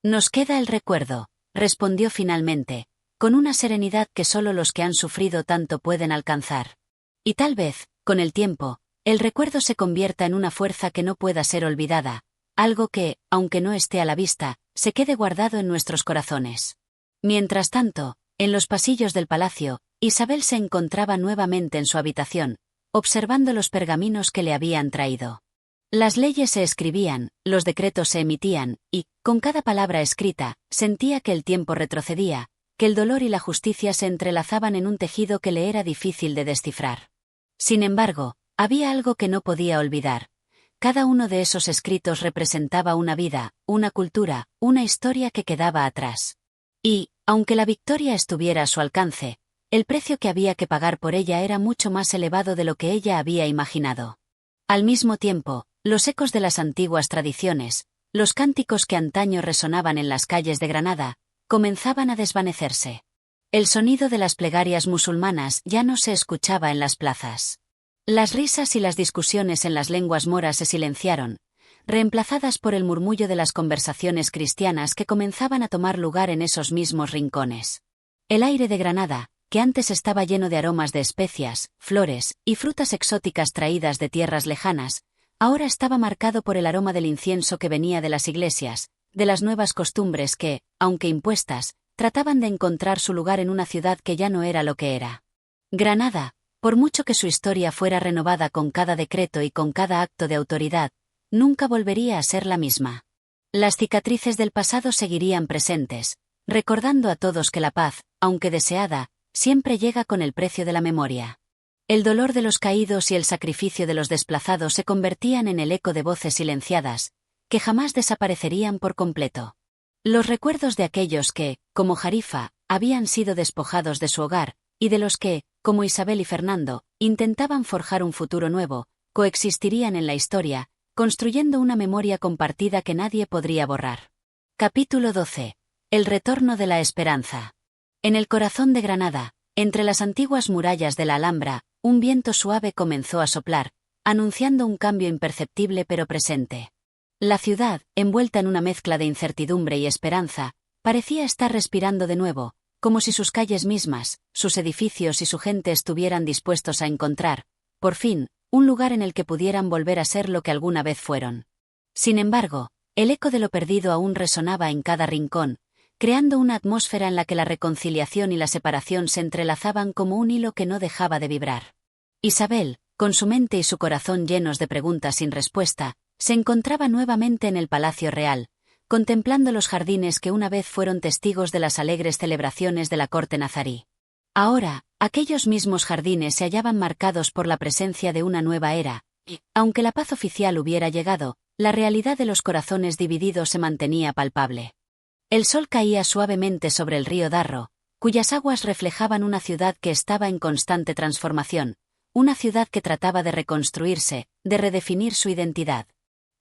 «Nos queda el recuerdo», respondió finalmente, con una serenidad que solo los que han sufrido tanto pueden alcanzar. Y tal vez, con el tiempo, el recuerdo se convierta en una fuerza que no pueda ser olvidada, algo que, aunque no esté a la vista, se quede guardado en nuestros corazones. Mientras tanto, en los pasillos del palacio, Isabel se encontraba nuevamente en su habitación, observando los pergaminos que le habían traído. Las leyes se escribían, los decretos se emitían, y, con cada palabra escrita, sentía que el tiempo retrocedía, que el dolor y la justicia se entrelazaban en un tejido que le era difícil de descifrar. Sin embargo, había algo que no podía olvidar. Cada uno de esos escritos representaba una vida, una cultura, una historia que quedaba atrás. Y, aunque la victoria estuviera a su alcance, el precio que había que pagar por ella era mucho más elevado de lo que ella había imaginado. Al mismo tiempo, los ecos de las antiguas tradiciones, los cánticos que antaño resonaban en las calles de Granada, comenzaban a desvanecerse. El sonido de las plegarias musulmanas ya no se escuchaba en las plazas. Las risas y las discusiones en las lenguas moras se silenciaron, reemplazadas por el murmullo de las conversaciones cristianas que comenzaban a tomar lugar en esos mismos rincones. El aire de Granada, que antes estaba lleno de aromas de especias, flores y frutas exóticas traídas de tierras lejanas, ahora estaba marcado por el aroma del incienso que venía de las iglesias, de las nuevas costumbres que, aunque impuestas, trataban de encontrar su lugar en una ciudad que ya no era lo que era. Granada, por mucho que su historia fuera renovada con cada decreto y con cada acto de autoridad, nunca volvería a ser la misma. Las cicatrices del pasado seguirían presentes, recordando a todos que la paz, aunque deseada, siempre llega con el precio de la memoria. El dolor de los caídos y el sacrificio de los desplazados se convertían en el eco de voces silenciadas, que jamás desaparecerían por completo. Los recuerdos de aquellos que, como Jarifa, habían sido despojados de su hogar, y de los que, como Isabel y Fernando, intentaban forjar un futuro nuevo, coexistirían en la historia, construyendo una memoria compartida que nadie podría borrar. Capítulo 12. El retorno de la esperanza. En el corazón de Granada, Entre las antiguas murallas de la Alhambra, un viento suave comenzó a soplar, anunciando un cambio imperceptible pero presente. La ciudad, envuelta en una mezcla de incertidumbre y esperanza, parecía estar respirando de nuevo, como si sus calles mismas, sus edificios y su gente estuvieran dispuestos a encontrar, por fin, un lugar en el que pudieran volver a ser lo que alguna vez fueron. Sin embargo, el eco de lo perdido aún resonaba en cada rincón, creando una atmósfera en la que la reconciliación y la separación se entrelazaban como un hilo que no dejaba de vibrar. Isabel, con su mente y su corazón llenos de preguntas sin respuesta, se encontraba nuevamente en el Palacio Real, contemplando los jardines que una vez fueron testigos de las alegres celebraciones de la corte nazarí. Ahora, aquellos mismos jardines se hallaban marcados por la presencia de una nueva era, y, aunque la paz oficial hubiera llegado, la realidad de los corazones divididos se mantenía palpable. El sol caía suavemente sobre el río Darro, cuyas aguas reflejaban una ciudad que estaba en constante transformación, una ciudad que trataba de reconstruirse, de redefinir su identidad.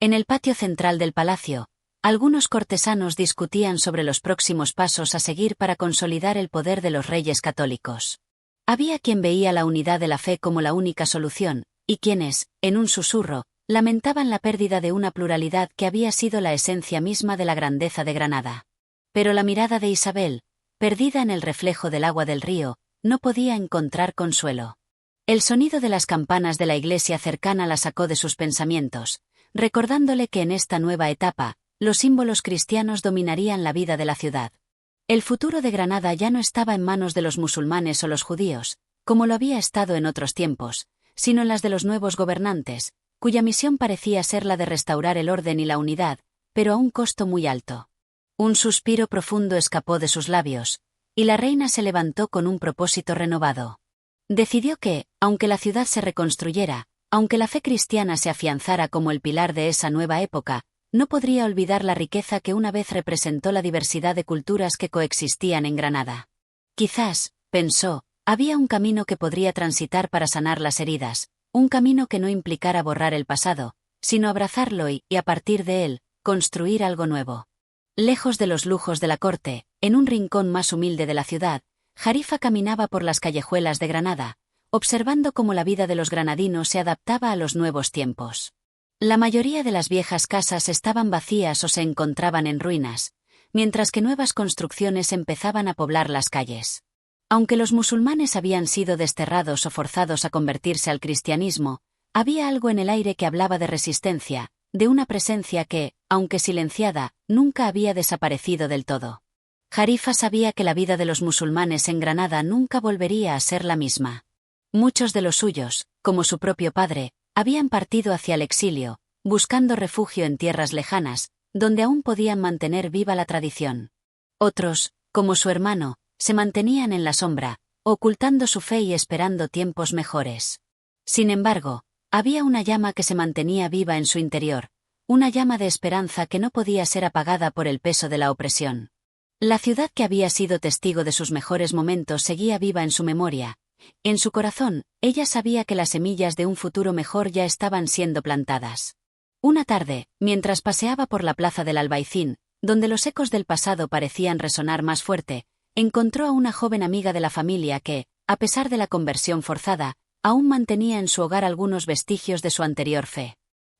En el patio central del palacio, algunos cortesanos discutían sobre los próximos pasos a seguir para consolidar el poder de los reyes católicos. Había quien veía la unidad de la fe como la única solución, y quienes, en un susurro, lamentaban la pérdida de una pluralidad que había sido la esencia misma de la grandeza de Granada. Pero la mirada de Isabel, perdida en el reflejo del agua del río, no podía encontrar consuelo. El sonido de las campanas de la iglesia cercana la sacó de sus pensamientos, recordándole que en esta nueva etapa, los símbolos cristianos dominarían la vida de la ciudad. El futuro de Granada ya no estaba en manos de los musulmanes o los judíos, como lo había estado en otros tiempos, sino en las de los nuevos gobernantes, cuya misión parecía ser la de restaurar el orden y la unidad, pero a un costo muy alto. Un suspiro profundo escapó de sus labios, y la reina se levantó con un propósito renovado. Decidió que, aunque la ciudad se reconstruyera, aunque la fe cristiana se afianzara como el pilar de esa nueva época, no podría olvidar la riqueza que una vez representó la diversidad de culturas que coexistían en Granada. Quizás, pensó, había un camino que podría transitar para sanar las heridas, un camino que no implicara borrar el pasado, sino abrazarlo y, a partir de él, construir algo nuevo. Lejos de los lujos de la corte, en un rincón más humilde de la ciudad, Jarifa caminaba por las callejuelas de Granada, observando cómo la vida de los granadinos se adaptaba a los nuevos tiempos. La mayoría de las viejas casas estaban vacías o se encontraban en ruinas, mientras que nuevas construcciones empezaban a poblar las calles. Aunque los musulmanes habían sido desterrados o forzados a convertirse al cristianismo, había algo en el aire que hablaba de resistencia, de una presencia que, aunque silenciada, nunca había desaparecido del todo. Jarifa sabía que la vida de los musulmanes en Granada nunca volvería a ser la misma. Muchos de los suyos, como su propio padre, habían partido hacia el exilio, buscando refugio en tierras lejanas, donde aún podían mantener viva la tradición. Otros, como su hermano, se mantenían en la sombra, ocultando su fe y esperando tiempos mejores. Sin embargo, había una llama que se mantenía viva en su interior, una llama de esperanza que no podía ser apagada por el peso de la opresión. La ciudad que había sido testigo de sus mejores momentos seguía viva en su memoria. En su corazón, ella sabía que las semillas de un futuro mejor ya estaban siendo plantadas. Una tarde, mientras paseaba por la plaza del Albaicín, donde los ecos del pasado parecían resonar más fuerte, encontró a una joven amiga de la familia que, a pesar de la conversión forzada, aún mantenía en su hogar algunos vestigios de su anterior fe.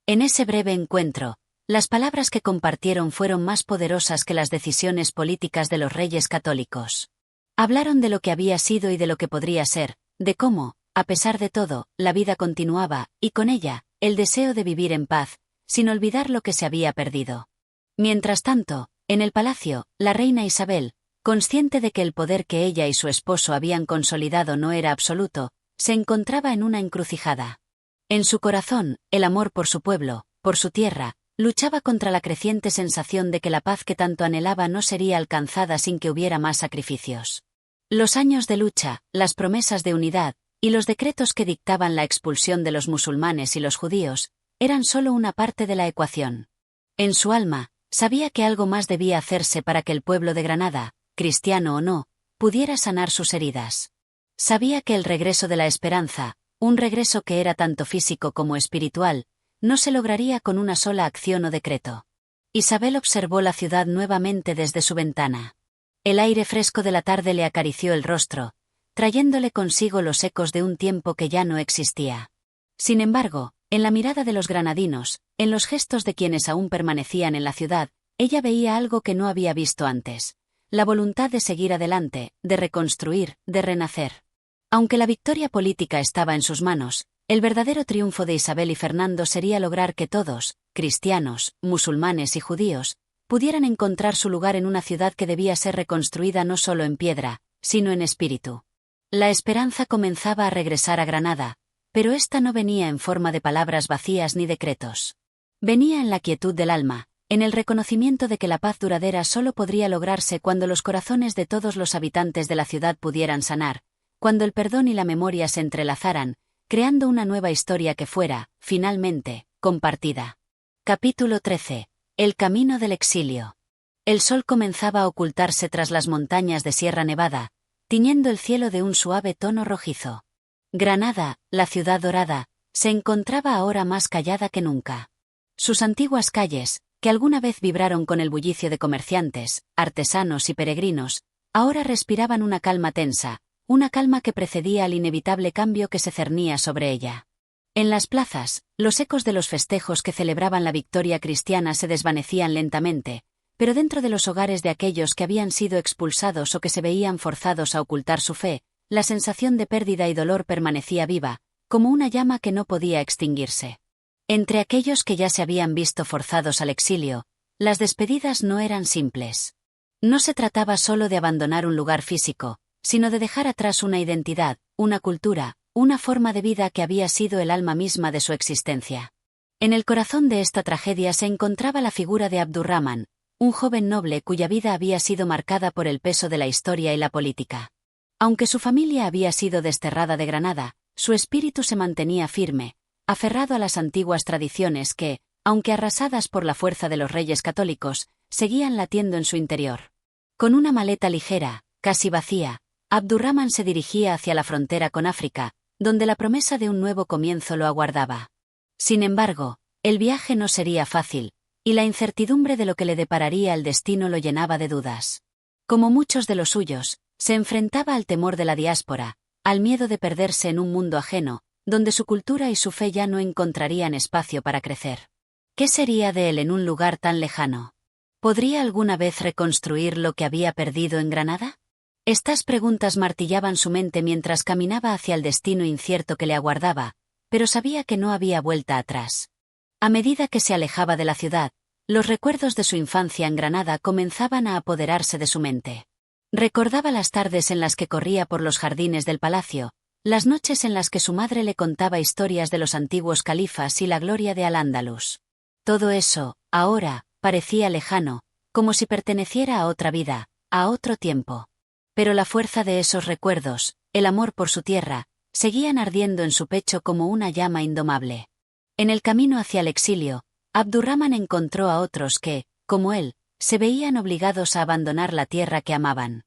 En ese breve encuentro, las palabras que compartieron fueron más poderosas que las decisiones políticas de los reyes católicos. Hablaron de lo que había sido y de lo que podría ser, de cómo, a pesar de todo, la vida continuaba, y con ella, el deseo de vivir en paz, sin olvidar lo que se había perdido. Mientras tanto, en el palacio, la reina Isabel, consciente de que el poder que ella y su esposo habían consolidado no era absoluto, se encontraba en una encrucijada. En su corazón, el amor por su pueblo, por su tierra, luchaba contra la creciente sensación de que la paz que tanto anhelaba no sería alcanzada sin que hubiera más sacrificios. Los años de lucha, las promesas de unidad, y los decretos que dictaban la expulsión de los musulmanes y los judíos, eran solo una parte de la ecuación. En su alma, sabía que algo más debía hacerse para que el pueblo de Granada, cristiano o no, pudiera sanar sus heridas. Sabía que el regreso de la esperanza, un regreso que era tanto físico como espiritual, no se lograría con una sola acción o decreto. Isabel observó la ciudad nuevamente desde su ventana. El aire fresco de la tarde le acarició el rostro, trayéndole consigo los ecos de un tiempo que ya no existía. Sin embargo, en la mirada de los granadinos, en los gestos de quienes aún permanecían en la ciudad, ella veía algo que no había visto antes: la voluntad de seguir adelante, de reconstruir, de renacer. Aunque la victoria política estaba en sus manos, el verdadero triunfo de Isabel y Fernando sería lograr que todos, cristianos, musulmanes y judíos, pudieran encontrar su lugar en una ciudad que debía ser reconstruida no solo en piedra, sino en espíritu. La esperanza comenzaba a regresar a Granada, pero esta no venía en forma de palabras vacías ni decretos. Venía en la quietud del alma, en el reconocimiento de que la paz duradera solo podría lograrse cuando los corazones de todos los habitantes de la ciudad pudieran sanar, cuando el perdón y la memoria se entrelazaran, creando una nueva historia que fuera, finalmente, compartida. Capítulo 13. El camino del exilio. El sol comenzaba a ocultarse tras las montañas de Sierra Nevada, tiñendo el cielo de un suave tono rojizo. Granada, la ciudad dorada, se encontraba ahora más callada que nunca. Sus antiguas calles, que alguna vez vibraron con el bullicio de comerciantes, artesanos y peregrinos, ahora respiraban una calma tensa, una calma que precedía al inevitable cambio que se cernía sobre ella. En las plazas, los ecos de los festejos que celebraban la victoria cristiana se desvanecían lentamente, pero dentro de los hogares de aquellos que habían sido expulsados o que se veían forzados a ocultar su fe, la sensación de pérdida y dolor permanecía viva, como una llama que no podía extinguirse. Entre aquellos que ya se habían visto forzados al exilio, las despedidas no eran simples. No se trataba solo de abandonar un lugar físico, sino de dejar atrás una identidad, una cultura, una forma de vida que había sido el alma misma de su existencia. En el corazón de esta tragedia se encontraba la figura de Abdurrahman, un joven noble cuya vida había sido marcada por el peso de la historia y la política. Aunque su familia había sido desterrada de Granada, su espíritu se mantenía firme, aferrado a las antiguas tradiciones que, aunque arrasadas por la fuerza de los reyes católicos, seguían latiendo en su interior. Con una maleta ligera, casi vacía, Abdurrahman se dirigía hacia la frontera con África, donde la promesa de un nuevo comienzo lo aguardaba. Sin embargo, el viaje no sería fácil, y la incertidumbre de lo que le depararía el destino lo llenaba de dudas. Como muchos de los suyos, se enfrentaba al temor de la diáspora, al miedo de perderse en un mundo ajeno, donde su cultura y su fe ya no encontrarían espacio para crecer. ¿Qué sería de él en un lugar tan lejano? ¿Podría alguna vez reconstruir lo que había perdido en Granada? Estas preguntas martillaban su mente mientras caminaba hacia el destino incierto que le aguardaba, pero sabía que no había vuelta atrás. A medida que se alejaba de la ciudad, los recuerdos de su infancia en Granada comenzaban a apoderarse de su mente. Recordaba las tardes en las que corría por los jardines del palacio, las noches en las que su madre le contaba historias de los antiguos califas y la gloria de Al-Ándalus. Todo eso, ahora, parecía lejano, como si perteneciera a otra vida, a otro tiempo. Pero la fuerza de esos recuerdos, el amor por su tierra, seguían ardiendo en su pecho como una llama indomable. En el camino hacia el exilio, Abdurrahman encontró a otros que, como él, se veían obligados a abandonar la tierra que amaban.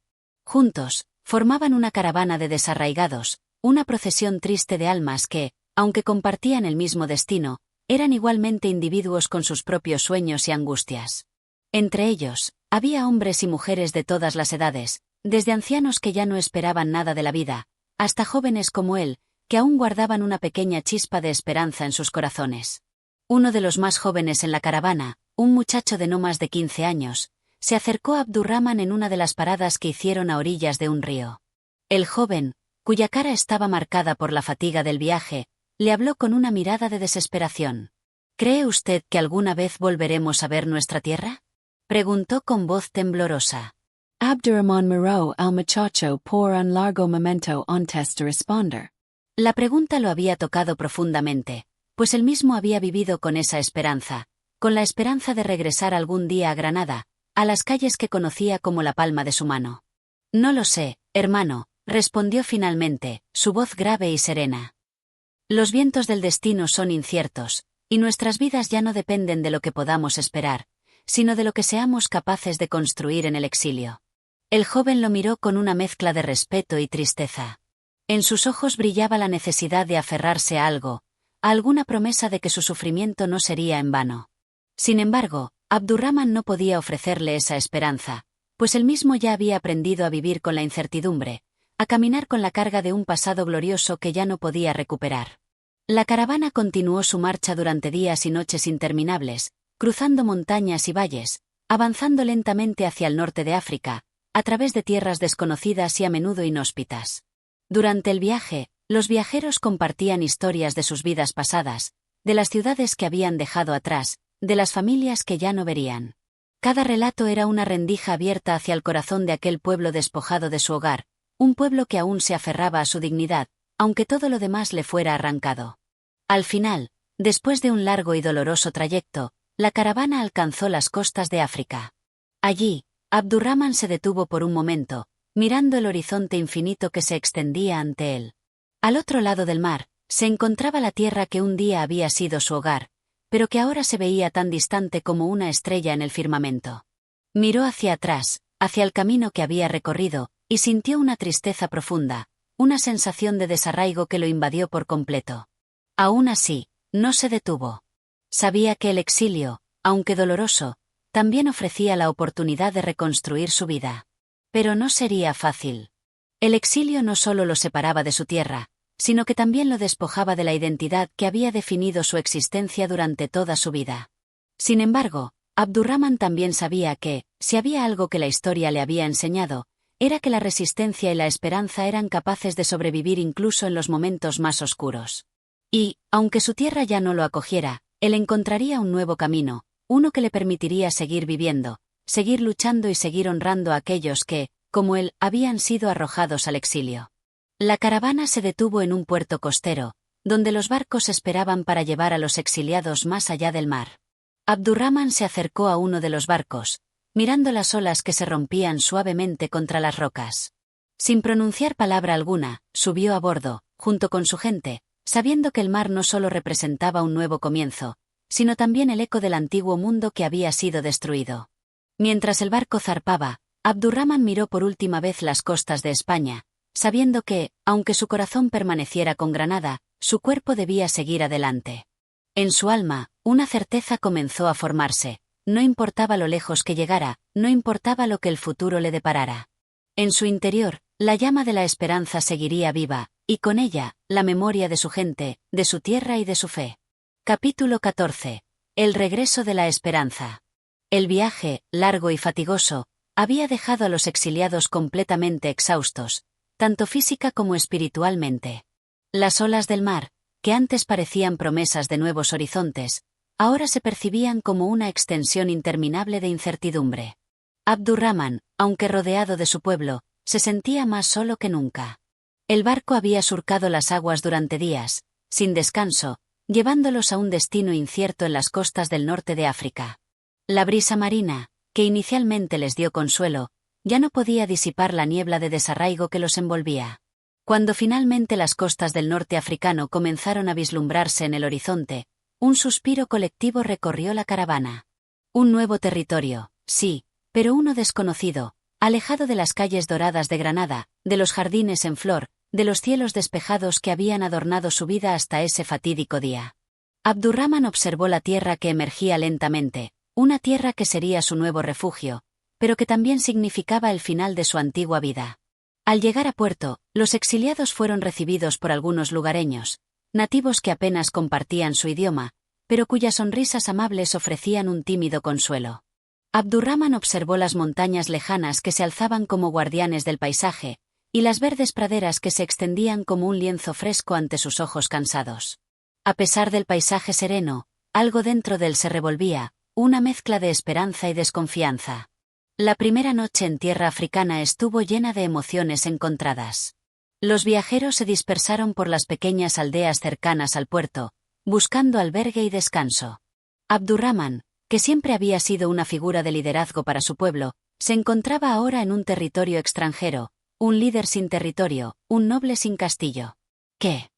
Juntos, formaban una caravana de desarraigados, una procesión triste de almas que, aunque compartían el mismo destino, eran igualmente individuos con sus propios sueños y angustias. Entre ellos, había hombres y mujeres de todas las edades, desde ancianos que ya no esperaban nada de la vida, hasta jóvenes como él, que aún guardaban una pequeña chispa de esperanza en sus corazones. Uno de los más jóvenes en la caravana, un muchacho de no más de 15 años, se acercó a Abdurrahman en una de las paradas que hicieron a orillas de un río. El joven, cuya cara estaba marcada por la fatiga del viaje, le habló con una mirada de desesperación. ¿Cree usted que alguna vez volveremos a ver nuestra tierra?, preguntó con voz temblorosa. Abdurrahman miró al muchacho por un largo momento antes de responder. La pregunta lo había tocado profundamente, pues él mismo había vivido con esa esperanza, con la esperanza de regresar algún día a Granada, a las calles que conocía como la palma de su mano. No lo sé, hermano, respondió finalmente, su voz grave y serena. Los vientos del destino son inciertos, y nuestras vidas ya no dependen de lo que podamos esperar, sino de lo que seamos capaces de construir en el exilio. El joven lo miró con una mezcla de respeto y tristeza. En sus ojos brillaba la necesidad de aferrarse a algo, a alguna promesa de que su sufrimiento no sería en vano. Sin embargo, Abdurrahman no podía ofrecerle esa esperanza, pues él mismo ya había aprendido a vivir con la incertidumbre, a caminar con la carga de un pasado glorioso que ya no podía recuperar. La caravana continuó su marcha durante días y noches interminables, cruzando montañas y valles, avanzando lentamente hacia el norte de África, a través de tierras desconocidas y a menudo inhóspitas. Durante el viaje, los viajeros compartían historias de sus vidas pasadas, de las ciudades que habían dejado atrás, de las familias que ya no verían. Cada relato era una rendija abierta hacia el corazón de aquel pueblo despojado de su hogar, un pueblo que aún se aferraba a su dignidad, aunque todo lo demás le fuera arrancado. Al final, después de un largo y doloroso trayecto, la caravana alcanzó las costas de África. Allí, Abdurrahman se detuvo por un momento, mirando el horizonte infinito que se extendía ante él. Al otro lado del mar, se encontraba la tierra que un día había sido su hogar, pero que ahora se veía tan distante como una estrella en el firmamento. Miró hacia atrás, hacia el camino que había recorrido, y sintió una tristeza profunda, una sensación de desarraigo que lo invadió por completo. Aún así, no se detuvo. Sabía que el exilio, aunque doloroso, también ofrecía la oportunidad de reconstruir su vida. Pero no sería fácil. El exilio no solo lo separaba de su tierra, sino que también lo despojaba de la identidad que había definido su existencia durante toda su vida. Sin embargo, Abdurrahman también sabía que, si había algo que la historia le había enseñado, era que la resistencia y la esperanza eran capaces de sobrevivir incluso en los momentos más oscuros. Y, aunque su tierra ya no lo acogiera, él encontraría un nuevo camino, uno que le permitiría seguir viviendo, seguir luchando y seguir honrando a aquellos que, como él, habían sido arrojados al exilio. La caravana se detuvo en un puerto costero, donde los barcos esperaban para llevar a los exiliados más allá del mar. Abdurrahman se acercó a uno de los barcos, mirando las olas que se rompían suavemente contra las rocas. Sin pronunciar palabra alguna, subió a bordo, junto con su gente, sabiendo que el mar no solo representaba un nuevo comienzo, sino también el eco del antiguo mundo que había sido destruido. Mientras el barco zarpaba, Abdurrahman miró por última vez las costas de España, sabiendo que, aunque su corazón permaneciera con Granada, su cuerpo debía seguir adelante. En su alma, una certeza comenzó a formarse: no importaba lo lejos que llegara, no importaba lo que el futuro le deparara. En su interior, la llama de la esperanza seguiría viva, y con ella, la memoria de su gente, de su tierra y de su fe. Capítulo 14. El regreso de la esperanza. El viaje, largo y fatigoso, había dejado a los exiliados completamente exhaustos, tanto física como espiritualmente. Las olas del mar, que antes parecían promesas de nuevos horizontes, ahora se percibían como una extensión interminable de incertidumbre. Abdurrahman, aunque rodeado de su pueblo, se sentía más solo que nunca. El barco había surcado las aguas durante días, sin descanso, llevándolos a un destino incierto en las costas del norte de África. La brisa marina, que inicialmente les dio consuelo, ya no podía disipar la niebla de desarraigo que los envolvía. Cuando finalmente las costas del norte africano comenzaron a vislumbrarse en el horizonte, un suspiro colectivo recorrió la caravana. Un nuevo territorio, sí, pero uno desconocido, alejado de las calles doradas de Granada, de los jardines en flor, de los cielos despejados que habían adornado su vida hasta ese fatídico día. Abdurrahman observó la tierra que emergía lentamente, una tierra que sería su nuevo refugio, pero que también significaba el final de su antigua vida. Al llegar a puerto, los exiliados fueron recibidos por algunos lugareños, nativos que apenas compartían su idioma, pero cuyas sonrisas amables ofrecían un tímido consuelo. Abdurrahman observó las montañas lejanas que se alzaban como guardianes del paisaje, y las verdes praderas que se extendían como un lienzo fresco ante sus ojos cansados. A pesar del paisaje sereno, algo dentro de él se revolvía, una mezcla de esperanza y desconfianza. La primera noche en tierra africana estuvo llena de emociones encontradas. Los viajeros se dispersaron por las pequeñas aldeas cercanas al puerto, buscando albergue y descanso. Abdurrahman, que siempre había sido una figura de liderazgo para su pueblo, se encontraba ahora en un territorio extranjero, un líder sin territorio, un noble sin castillo. ¿Qué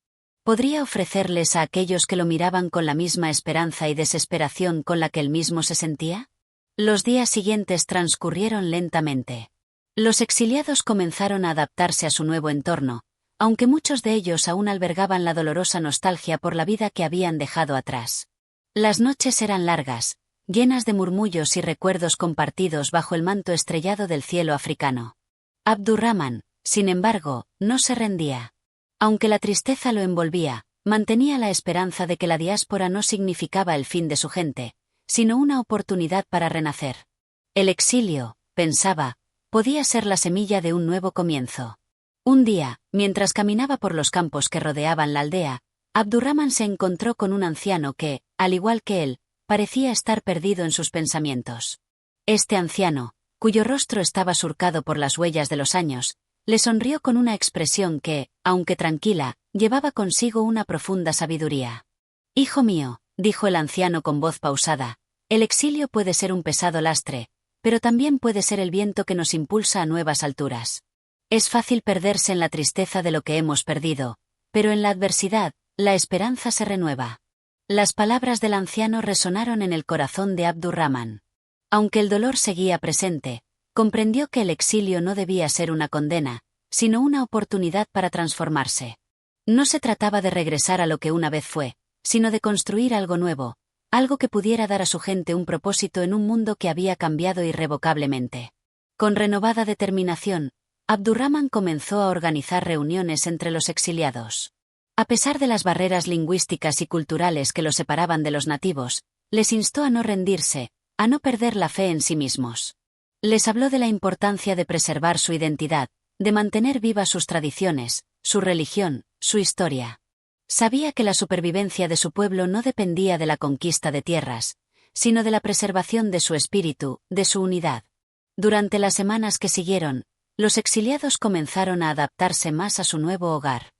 podría ofrecerles a aquellos que lo miraban con la misma esperanza y desesperación con la que él mismo se sentía? Los días siguientes transcurrieron lentamente. Los exiliados comenzaron a adaptarse a su nuevo entorno, aunque muchos de ellos aún albergaban la dolorosa nostalgia por la vida que habían dejado atrás. Las noches eran largas, llenas de murmullos y recuerdos compartidos bajo el manto estrellado del cielo africano. Abdurrahman, Sin embargo, no se rendía. Aunque la tristeza lo envolvía, mantenía la esperanza de que la diáspora no significaba el fin de su gente, sino una oportunidad para renacer. El exilio, pensaba, podía ser la semilla de un nuevo comienzo. Un día, mientras caminaba por los campos que rodeaban la aldea, Abdurrahman se encontró con un anciano que, al igual que él, parecía estar perdido en sus pensamientos. Este anciano, cuyo rostro estaba surcado por las huellas de los años, le sonrió con una expresión que, aunque tranquila, llevaba consigo una profunda sabiduría. «Hijo mío», dijo el anciano con voz pausada, «el exilio puede ser un pesado lastre, pero también puede ser el viento que nos impulsa a nuevas alturas. Es fácil perderse en la tristeza de lo que hemos perdido, pero en la adversidad, la esperanza se renueva». Las palabras del anciano resonaron en el corazón de Abdurrahman. Aunque el dolor seguía presente, comprendió que el exilio no debía ser una condena, sino una oportunidad para transformarse. No se trataba de regresar a lo que una vez fue, sino de construir algo nuevo, algo que pudiera dar a su gente un propósito en un mundo que había cambiado irrevocablemente. Con renovada determinación, Abdurrahman comenzó a organizar reuniones entre los exiliados. A pesar de las barreras lingüísticas y culturales que los separaban de los nativos, les instó a no rendirse, a no perder la fe en sí mismos. Les habló de la importancia de preservar su identidad, de mantener vivas sus tradiciones, su religión, su historia. Sabía que la supervivencia de su pueblo no dependía de la conquista de tierras, sino de la preservación de su espíritu, de su unidad. Durante las semanas que siguieron, los exiliados comenzaron a adaptarse más a su nuevo hogar.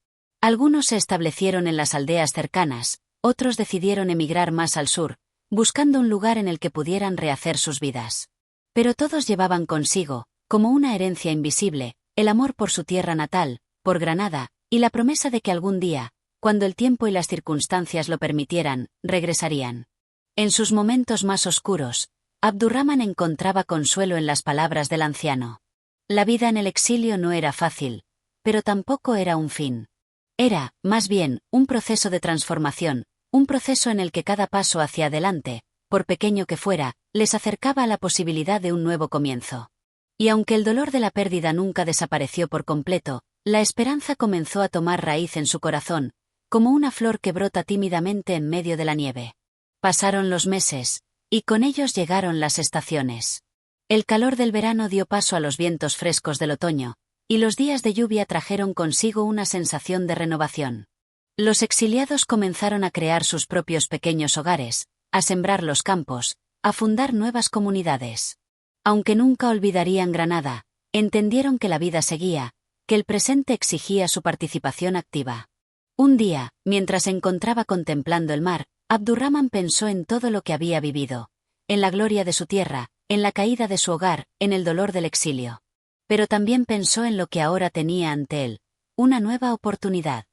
Algunos se establecieron en las aldeas cercanas, otros decidieron emigrar más al sur, buscando un lugar en el que pudieran rehacer sus vidas. Pero todos llevaban consigo, como una herencia invisible, el amor por su tierra natal, por Granada, y la promesa de que algún día, cuando el tiempo y las circunstancias lo permitieran, regresarían. En sus momentos más oscuros, Abdurrahman encontraba consuelo en las palabras del anciano. La vida en el exilio no era fácil, pero tampoco era un fin. Era, más bien, un proceso de transformación, un proceso en el que cada paso hacia adelante, por pequeño que fuera, les acercaba a la posibilidad de un nuevo comienzo. Y aunque el dolor de la pérdida nunca desapareció por completo, la esperanza comenzó a tomar raíz en su corazón, como una flor que brota tímidamente en medio de la nieve. Pasaron los meses, y con ellos llegaron las estaciones. El calor del verano dio paso a los vientos frescos del otoño, y los días de lluvia trajeron consigo una sensación de renovación. Los exiliados comenzaron a crear sus propios pequeños hogares, a sembrar los campos, a fundar nuevas comunidades. Aunque nunca olvidarían Granada, entendieron que la vida seguía, que el presente exigía su participación activa. Un día, mientras se encontraba contemplando el mar, Abdurrahman pensó en todo lo que había vivido, en la gloria de su tierra, en la caída de su hogar, en el dolor del exilio. Pero también pensó en lo que ahora tenía ante él, una nueva oportunidad.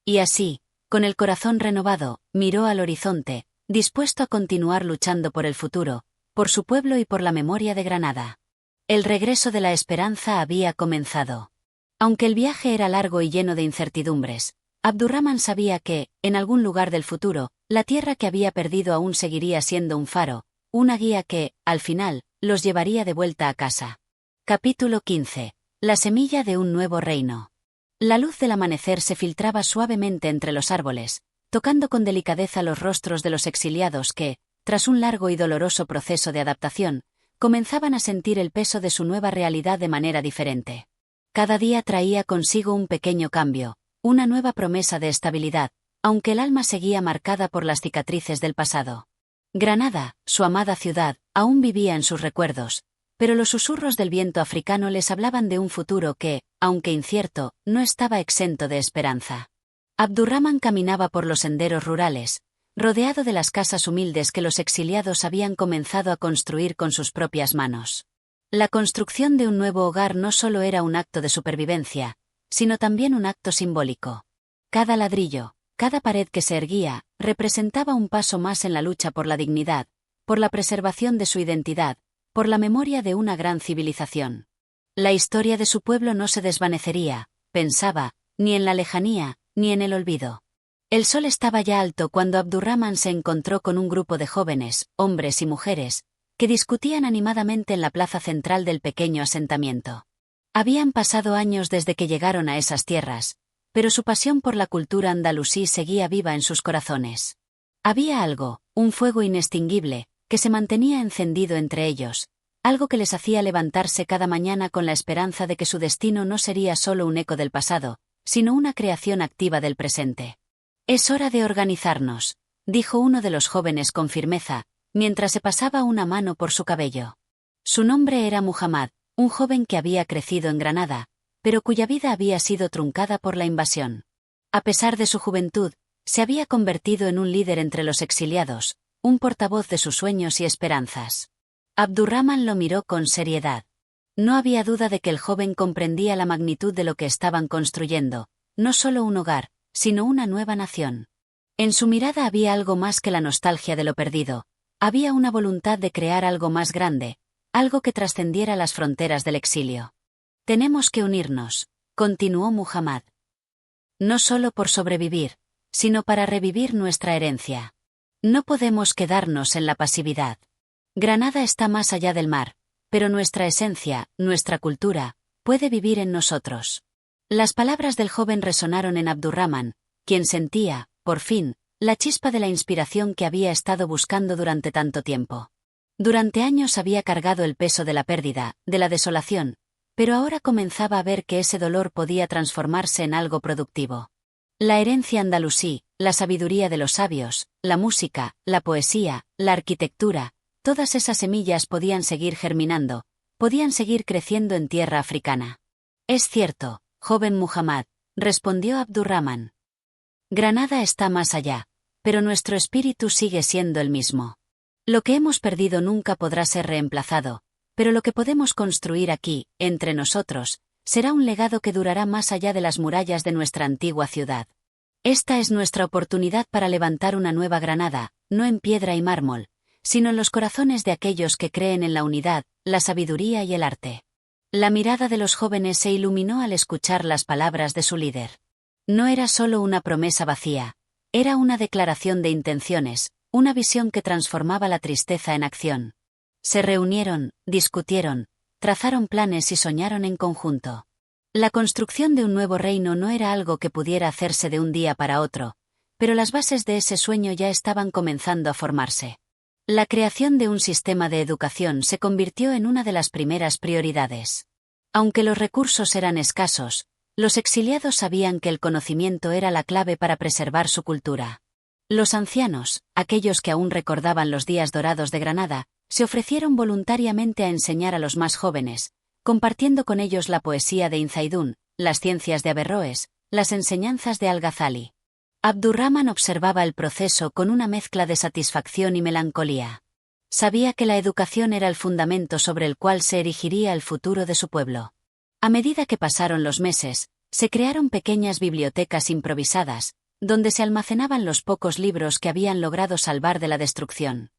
Y así, con el corazón renovado, miró al horizonte, dispuesto a continuar luchando por el futuro, por su pueblo y por la memoria de Granada. El regreso de la esperanza había comenzado. Aunque el viaje era largo y lleno de incertidumbres, Abdurrahman sabía que, en algún lugar del futuro, la tierra que había perdido aún seguiría siendo un faro, una guía que, al final, los llevaría de vuelta a casa. Capítulo 15. La semilla de un nuevo reino. La luz del amanecer se filtraba suavemente entre los árboles, tocando con delicadeza los rostros de los exiliados que, tras un largo y doloroso proceso de adaptación, comenzaban a sentir el peso de su nueva realidad de manera diferente. Cada día traía consigo un pequeño cambio, una nueva promesa de estabilidad, aunque el alma seguía marcada por las cicatrices del pasado. Granada, su amada ciudad, aún vivía en sus recuerdos, pero los susurros del viento africano les hablaban de un futuro que, aunque incierto, no estaba exento de esperanza. Abdurrahman caminaba por los senderos rurales, rodeado de las casas humildes que los exiliados habían comenzado a construir con sus propias manos. La construcción de un nuevo hogar no solo era un acto de supervivencia, sino también un acto simbólico. Cada ladrillo, cada pared que se erguía, representaba un paso más en la lucha por la dignidad, por la preservación de su identidad, por la memoria de una gran civilización. La historia de su pueblo no se desvanecería, pensaba, ni en la lejanía, ni en el olvido. El sol estaba ya alto cuando Abdurrahman se encontró con un grupo de jóvenes, hombres y mujeres, que discutían animadamente en la plaza central del pequeño asentamiento. Habían pasado años desde que llegaron a esas tierras, pero su pasión por la cultura andalusí seguía viva en sus corazones. Había algo, un fuego inextinguible, que se mantenía encendido entre ellos, algo que les hacía levantarse cada mañana con la esperanza de que su destino no sería solo un eco del pasado, sino una creación activa del presente. «Es hora de organizarnos», dijo uno de los jóvenes con firmeza, mientras se pasaba una mano por su cabello. Su nombre era Muhammad, un joven que había crecido en Granada, pero cuya vida había sido truncada por la invasión. A pesar de su juventud, se había convertido en un líder entre los exiliados, un portavoz de sus sueños y esperanzas. Abdurrahman lo miró con seriedad. No había duda de que el joven comprendía la magnitud de lo que estaban construyendo, no solo un hogar, sino una nueva nación. En su mirada había algo más que la nostalgia de lo perdido, había una voluntad de crear algo más grande, algo que trascendiera las fronteras del exilio. «Tenemos que unirnos», continuó Muhammad. «No solo por sobrevivir, sino para revivir nuestra herencia. No podemos quedarnos en la pasividad. Granada está más allá del mar, pero nuestra esencia, nuestra cultura, puede vivir en nosotros». Las palabras del joven resonaron en Abdurrahman, quien sentía, por fin, la chispa de la inspiración que había estado buscando durante tanto tiempo. Durante años había cargado el peso de la pérdida, de la desolación, pero ahora comenzaba a ver que ese dolor podía transformarse en algo productivo. La herencia andalusí, la sabiduría de los sabios, la música, la poesía, la arquitectura, todas esas semillas podían seguir germinando, podían seguir creciendo en tierra africana. «Es cierto, joven Muhammad», respondió Abdurrahman. «Granada está más allá, pero nuestro espíritu sigue siendo el mismo. Lo que hemos perdido nunca podrá ser reemplazado, pero lo que podemos construir aquí, entre nosotros, será un legado que durará más allá de las murallas de nuestra antigua ciudad. Esta es nuestra oportunidad para levantar una nueva Granada, no en piedra y mármol, sino en los corazones de aquellos que creen en la unidad, la sabiduría y el arte». La mirada de los jóvenes se iluminó al escuchar las palabras de su líder. No era solo una promesa vacía, era una declaración de intenciones, una visión que transformaba la tristeza en acción. Se reunieron, discutieron, trazaron planes y soñaron en conjunto. La construcción de un nuevo reino no era algo que pudiera hacerse de un día para otro, pero las bases de ese sueño ya estaban comenzando a formarse. La creación de un sistema de educación se convirtió en una de las primeras prioridades. Aunque los recursos eran escasos, los exiliados sabían que el conocimiento era la clave para preservar su cultura. Los ancianos, aquellos que aún recordaban los días dorados de Granada, se ofrecieron voluntariamente a enseñar a los más jóvenes, compartiendo con ellos la poesía de Inzaidún, las ciencias de Averroes, las enseñanzas de Al-Ghazali. Abdurrahman observaba el proceso con una mezcla de satisfacción y melancolía. Sabía que la educación era el fundamento sobre el cual se erigiría el futuro de su pueblo. A medida que pasaron los meses, se crearon pequeñas bibliotecas improvisadas, donde se almacenaban los pocos libros que habían logrado salvar de la destrucción.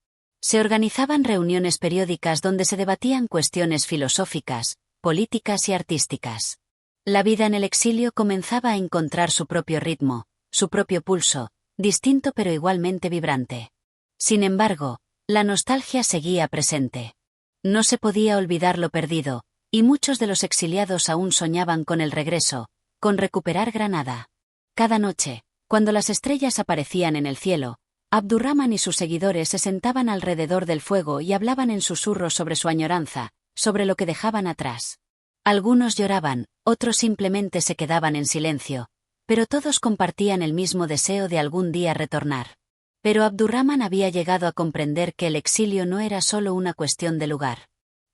Se organizaban reuniones periódicas donde se debatían cuestiones filosóficas, políticas y artísticas. La vida en el exilio comenzaba a encontrar su propio ritmo, su propio pulso, distinto pero igualmente vibrante. Sin embargo, la nostalgia seguía presente. No se podía olvidar lo perdido, y muchos de los exiliados aún soñaban con el regreso, con recuperar Granada. Cada noche, cuando las estrellas aparecían en el cielo, Abdurrahman y sus seguidores se sentaban alrededor del fuego y hablaban en susurros sobre su añoranza, sobre lo que dejaban atrás. Algunos lloraban, otros simplemente se quedaban en silencio, pero todos compartían el mismo deseo de algún día retornar. Pero Abdurrahman había llegado a comprender que el exilio no era solo una cuestión de lugar.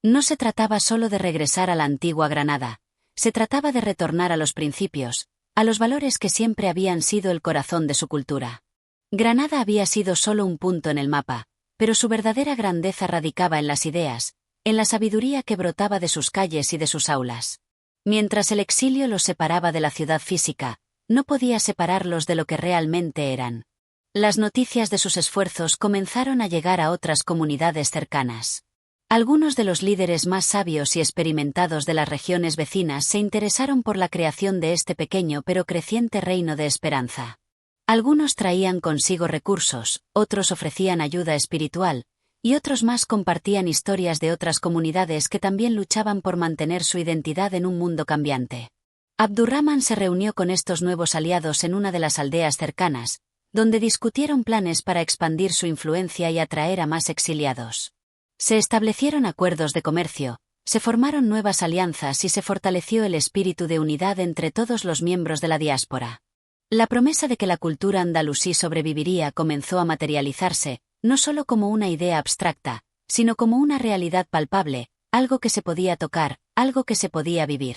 No se trataba solo de regresar a la antigua Granada, se trataba de retornar a los principios, a los valores que siempre habían sido el corazón de su cultura. Granada había sido solo un punto en el mapa, pero su verdadera grandeza radicaba en las ideas, en la sabiduría que brotaba de sus calles y de sus aulas. Mientras el exilio los separaba de la ciudad física, no podía separarlos de lo que realmente eran. Las noticias de sus esfuerzos comenzaron a llegar a otras comunidades cercanas. Algunos de los líderes más sabios y experimentados de las regiones vecinas se interesaron por la creación de este pequeño pero creciente reino de esperanza. Algunos traían consigo recursos, otros ofrecían ayuda espiritual, y otros más compartían historias de otras comunidades que también luchaban por mantener su identidad en un mundo cambiante. Abdurrahman se reunió con estos nuevos aliados en una de las aldeas cercanas, donde discutieron planes para expandir su influencia y atraer a más exiliados. Se establecieron acuerdos de comercio, se formaron nuevas alianzas y se fortaleció el espíritu de unidad entre todos los miembros de la diáspora. La promesa de que la cultura andalusí sobreviviría comenzó a materializarse, no solo como una idea abstracta, sino como una realidad palpable, algo que se podía tocar, algo que se podía vivir.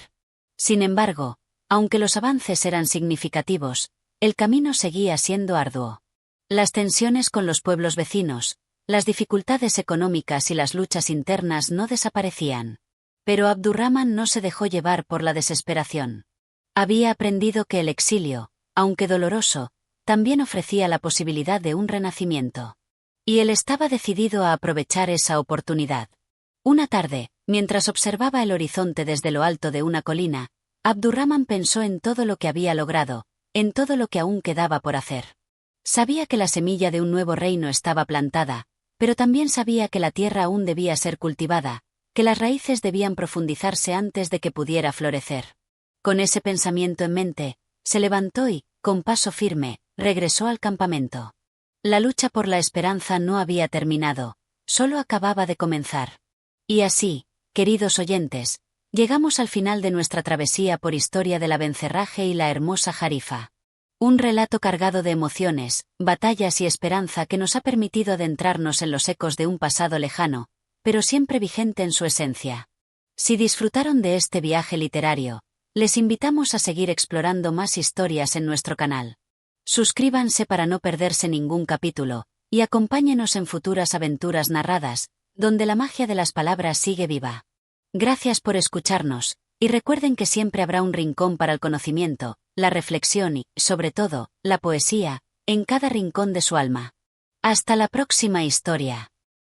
Sin embargo, aunque los avances eran significativos, el camino seguía siendo arduo. Las tensiones con los pueblos vecinos, las dificultades económicas y las luchas internas no desaparecían. Pero Abdurrahman no se dejó llevar por la desesperación. Había aprendido que el exilio, aunque doloroso, también ofrecía la posibilidad de un renacimiento. Y él estaba decidido a aprovechar esa oportunidad. Una tarde, mientras observaba el horizonte desde lo alto de una colina, Abdurrahman pensó en todo lo que había logrado, en todo lo que aún quedaba por hacer. Sabía que la semilla de un nuevo reino estaba plantada, pero también sabía que la tierra aún debía ser cultivada, que las raíces debían profundizarse antes de que pudiera florecer. Con ese pensamiento en mente, se levantó y, con paso firme, regresó al campamento. La lucha por la esperanza no había terminado, solo acababa de comenzar. Y así, queridos oyentes, llegamos al final de nuestra travesía por historia de la Bencerraje y la hermosa Jarifa. Un relato cargado de emociones, batallas y esperanza que nos ha permitido adentrarnos en los ecos de un pasado lejano, pero siempre vigente en su esencia. Si disfrutaron de este viaje literario, les invitamos a seguir explorando más historias en nuestro canal. Suscríbanse para no perderse ningún capítulo, y acompáñenos en futuras aventuras narradas, donde la magia de las palabras sigue viva. Gracias por escucharnos, y recuerden que siempre habrá un rincón para el conocimiento, la reflexión y, sobre todo, la poesía, en cada rincón de su alma. Hasta la próxima historia.